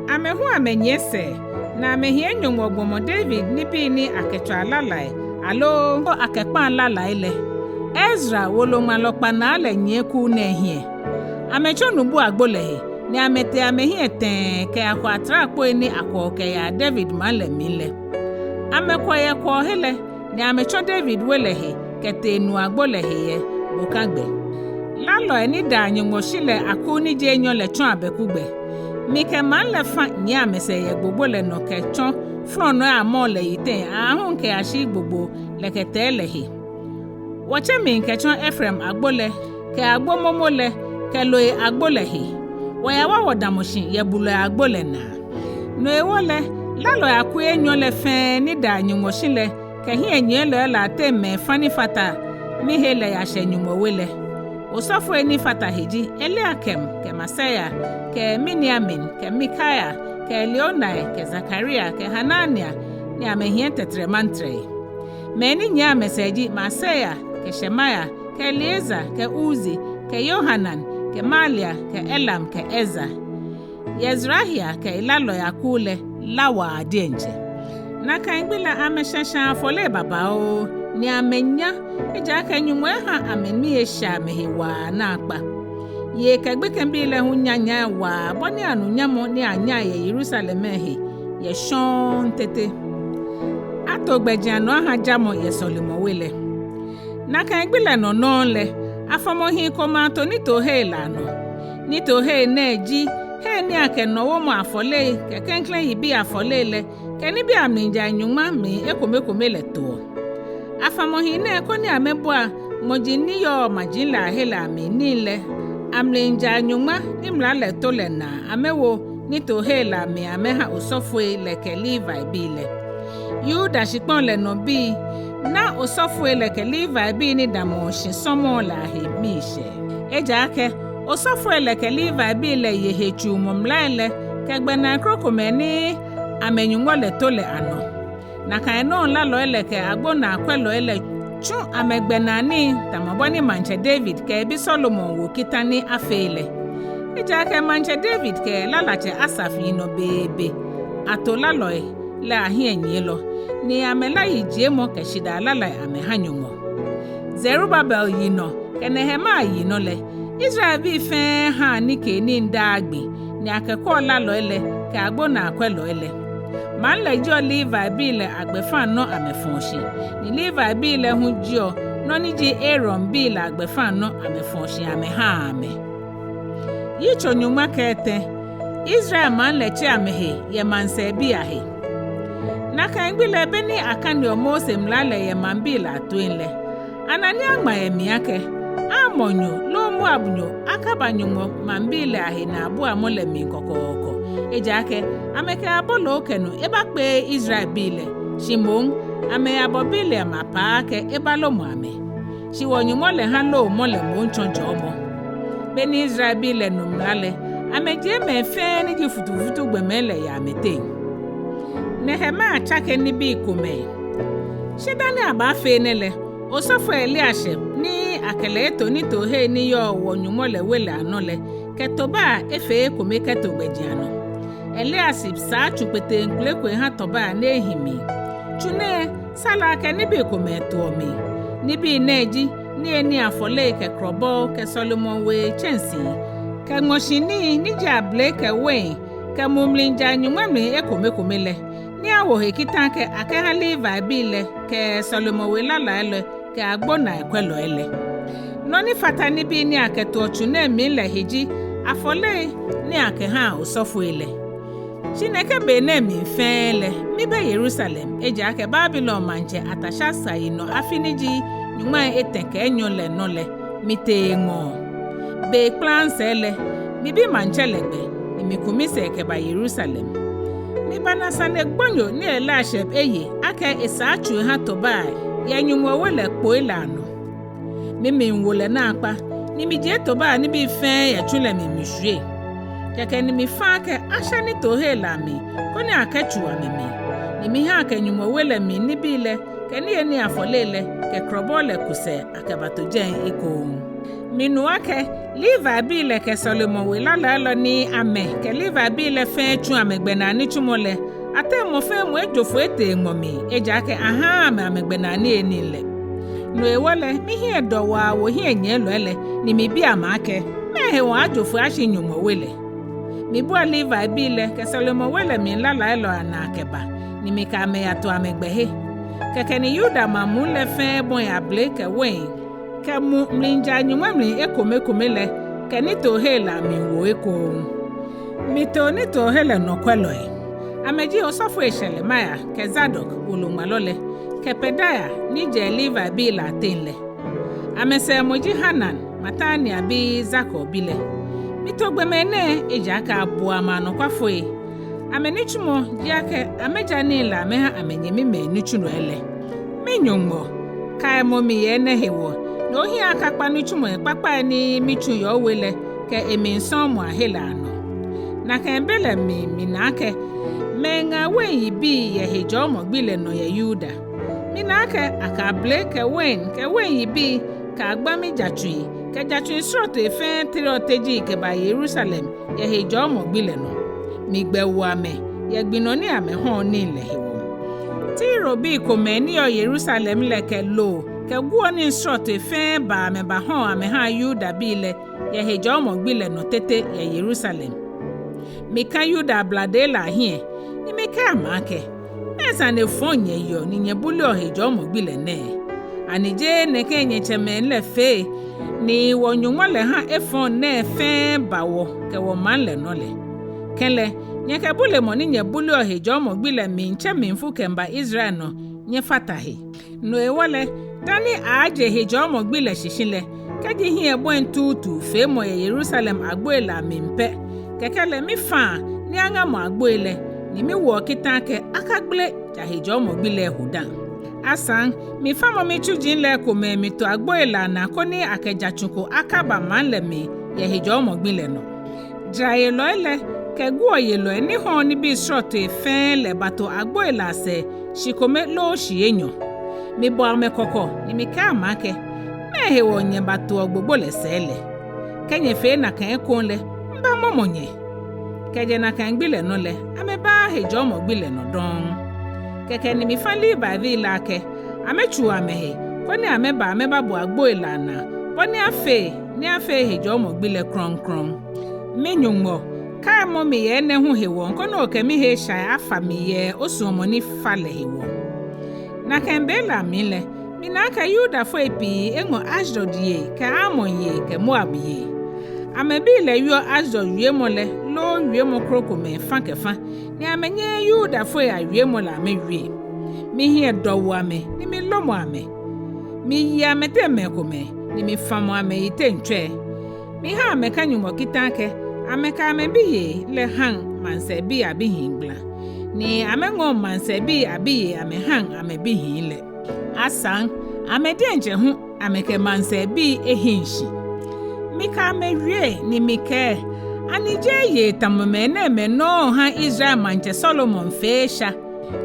Amehu amenyese na amehie Enumɔ gbomo David nibi ni aketwa lalai alo Ekpaa lalai le. Ezra Wolo malokpa na ale nyeku nehie. Amecho nubu agbolehe. Ni amete amehie ten ke akwa trakpo ni akwa ke ya David male mile. Amekwa ye kwa hele. Ni amecho David welehe ke te nu agbolehe ye bukagbe. Lalo eni da Nyɔŋma shile aku ni je Enyɔ le chon abekugbe. Mike man le fa nye amese ye gbogbo le no ke chon fron no amo le yiten ahun ke ashi gbogbo le ke te lehe. Wache mi nkechon Ephraim agbole ke agbo momole ke loe agbolehe. Waya wadamoshin ye bule agbole na. No ewole lalo aku Enyɔ le fe ni da Nyɔŋma shile ke hi enye le la teme fani fata mi hele ya she Enumɔ wele. Osofo eni fata heji Eliakim ke Masaya ke Miniamin ke Mikaya ke Elionai ke Zakaria ke Hanania ni amehie tetre mantre. Meni nya meseji Masaya ke Shemaya ke Eliezer ke Uzi ke Yohanan ke Malia ke Elam ke Eza. Yezrahia ke ilalo yakule lawa adenje. Na kaingbila ameshasha fole babao ni amenya eja ka Enumɔ ha ameni esha mehewa na akpa. ye kagbe kembi le hunyanya wa boni anu nyamo ni anya ye Jerusalem he ye shon tete ato gbejiano aha jamo ye solimo wele na kan gbile no no le afamo hin koma to ni to he lano ni to he neji he ni akenowo mo afole ke Klɛŋklɛŋ yi bi afole le ke ni bi aminja Nyɔŋma mi Ekome le to afamo hin ne ko ni ameboa mojini yo majila hela mi ni le amlinja Nyɔŋma ni mla le to le na amewo ni to hela mi ameha osofwe le ke Levi bi le Yuda shikpon le no bi na osofwe le ke Levi bi ni damo shisomo la he mishe eja ke osofwe le ke Levi bi le ye hechu momla le ke gbana krokome ni amenyungo le to le ano na kan no la lo le ke agbona kwelo le chu amegbena ni tamaboni manche David ke bi Solomon wo kitani afele eja ke manche David ke lalache asafi no bebe atola lo le ahie lo ni amela yije mo ke shida lala amehanyomo Zerubabel yino ke Nehemiah yino le Israel bi fe ha ni ke ni ndagbe ni akeko la lo le ke agbona akwelo le man le jo Levi bi le agbefa no amefonshi ni Levi bi le hu jo no ni ji Aaron bi le agbefa no amefonshi ameha ame Yitso Nyɔŋma kete Israel man le chi amehe ye manse bi ahe na kan gbile beni akani o Mose mlale ye man bi la twinle anani agma ye miake amonyo lo mu abunyo akabanyo man bi le ahe na abu amole mi kokoko ejake ameke abolo kenu eba pe Israel bile shimon ame abobile mapa ke ebalo mu ame shiwonyu mole han lo mole mo nchonjo mo beni Israel bile no mlale ameje me fe ni gifutufutu gbemele ya meten Nehemiah chake ni bi Ekome shedani aba fe nele osofo Eliashib ni akele to ni to he ni yo wonyumo le wele anole ketoba efe Ekome ketogbejiano Eliashib sa chupete nglekwe ha toba na ehimi chune sala ke ni bi Ekome to mi ni bi neji ni eni afole ke krobo ke Solomon we chensi ke ngoshini ni jable ke we ke mumlinja Nyɔŋma mi Ekome le ni awo hekita ke akeha Levi bi le ke Solomon we lala le ke agbona ekwelo ele no ni fata ni bi ni aketo chune mi le hiji afole ni akeha osofo ele Chineke be na mi fele mi be Jerusalem eja ke Babylon manche atasha sayino afiniji Nyɔŋma Etɛ ke Enyɔ le no le mi te ngo be plan sele mi bi manche legbe ni mi kumise ke ba Jerusalem mi bana Sane gbonyo ni Eliashib eye ake isachu ha toba ya Nyɔŋma wele kpo ilano mi nwole na akpa ni mi je toba ni bi fe ya chule mi mishwe keke ni mi fa ke asha ni to he la mi ko ni akechu amemi ni mi ha ke Nyɔŋma wele mi ni bi le ke ni eni afolele ke krobo le kuse akabato jen iko minu ake Levi bi le ke Solomon we lala ni ame ke Levi bi le fe chu amegbena ni chumole ate mo fe mo ejofo ete ngomi eja ke aha amegbena ni eni le no ewole mi hie dowa wo hie nye lo ele ni mi bi amake me he wa ajofo ashi Nyɔŋma wele mi bo Levi bi le ke Solomon wele mi lala elo anakeba ni mi ka me ato amegbehe keke ni Yuda mamu le fe bon ya bleke wen ke mu mlinja Nyɔŋma mi Ekome le ke ni to he la mi wo eko mi to ni to he le no kwelo ameji osofo Shelemiah ke Zadok Wolo malole ke Pedaya ni je Levi bi la tenle amese moji Hanan Matania bi Zako bile mi to gbemene eja ka bo amano kwafoe amenichumo jake ameja ni la meha amenyemi me nichuno ele mi Nyɔŋma kai mo mi ye ne hewo no hi aka kpa nichumo papa ni michu yo wele ke eminson mo ahela no na kan bele mi na ke menga wen bi ye hejo mo gbile no ye Yuda mi na ke aka blake wen bi ka agba mi jatui ke jatui sroto efe tiroteji ke ba Jerusalem ye hejo mo gbile no mi gbewo ame ye gbino ni ame hon ni le hewo ti robi Ekome ni o Jerusalem le ke lo ke guo ni sort fe ba me ba ho ame ha Yuda bile ye hejo mo gbile no tete ye Jerusalem mika Yuda bladela hie ni mika amake esa ne fonye yo ni nyebuli o hejo mo gbile ne anije ne kenye cheme le fe ni wonyunwa le ha efon ne fe bawo ke wo man le no le kele nyeke bule mo ni nyebuli o hejo mo gbile mi nche minfu kemba Israel no nye fatahi no ewole tani aje hejo mo gbile shishile kaji hie bwen tutu fe mo ye Jerusalem agboela mimpe kekele mi fa ni anga mo agboele ni mi wo kitake akagle ja hejo mo gbile hudan asan mi fa mo mi chujin le Ekome mi to agboela na koni akejachuko akaba man le mi ye hejo mo gbile no jaye loile ke guo ye lo ni ho ni bi short fe le bato agboela se shikome lo shi Enyɔ mi bo ame koko ni mi ka make mehe wonye bato ogbogbo le sele kenye fe na kan ekonle mba momonye keje na kan gbile no le ameba hejo mo gbile no don keke ni mi fali ba vi la ke amechu amehe koni ameba bo agboela na boni afe hejo mo gbile kron mi Nyɔŋma ka mo mi ye ne hu hewo kono ke mi he sha afa mi ye osumo ni fale hewo na kan bela mi le minaka Yuda fo epi engo Ashdod ye ka Amon ye ke Moab ye amebi le yo Ashdod wie mo le lo wie mo kroko me fa kefa ni amenye Yuda fo ya wie mo la me wie mi hie dowo ame ni mi lomo ame mi ya mete me Ekome ni mi famo ame ite ntwe mi ha me ka nyumo kitake ame ka ame bi ye le hang manse bi abi hingla ni amengo manse bi abi ye ame hang ame bi hinle asan amedenje hu ameke manse bi ehinshi mika mewie ni mike anije ye tamome na me no ha Israel manche Solomon fesha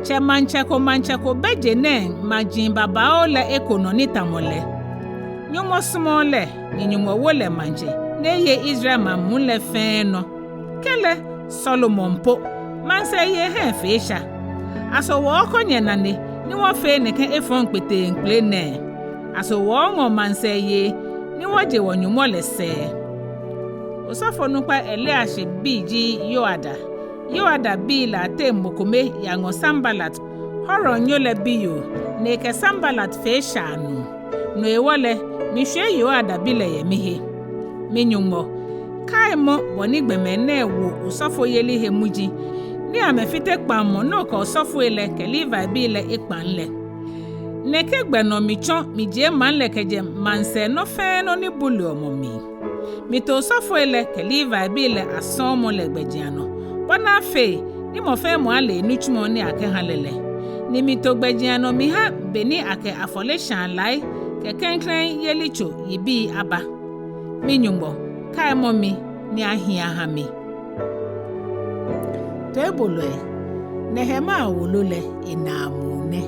che manche ko beje ne majin baba ole ekono ni tamole nyumo smole ni nyumo wole manche ne ye Israel mamule fe no kele Solomon po manse ye he fesha aso wo konye nane ni wo fe ne kan efon pete nkle ne aso wo ngo manse ye ni wo je wonyumo le se osafo no pa Eliashe biji Yoada bi la te mokome ya ngo Sambalat horo nyole biyo ne ke Sambalat fe shanu no ewole mi hwe Yoada bi le ye mihe mi Nyɔŋma kai mo boni gbeme ne wo osafo yeli he muji ni amefite Ekpaa mo no ka osofo ele ke liva bi le Ekpaa nle neke gbeno mi chon mi je man le keje manse no fe no ni bulu omo mi to osofo ele ke liva bi le ason mo le gbejiano bona fe ni mo fe mo ale nuchumo ni ake halele ni mi to gbejiano mi ha beni ake afole shan lai ke Klɛŋklɛŋ yelicho yibi aba mi Nyɔŋma kai mo mi ni ahia ha mi tebolo Nehemiah Wolo le inamune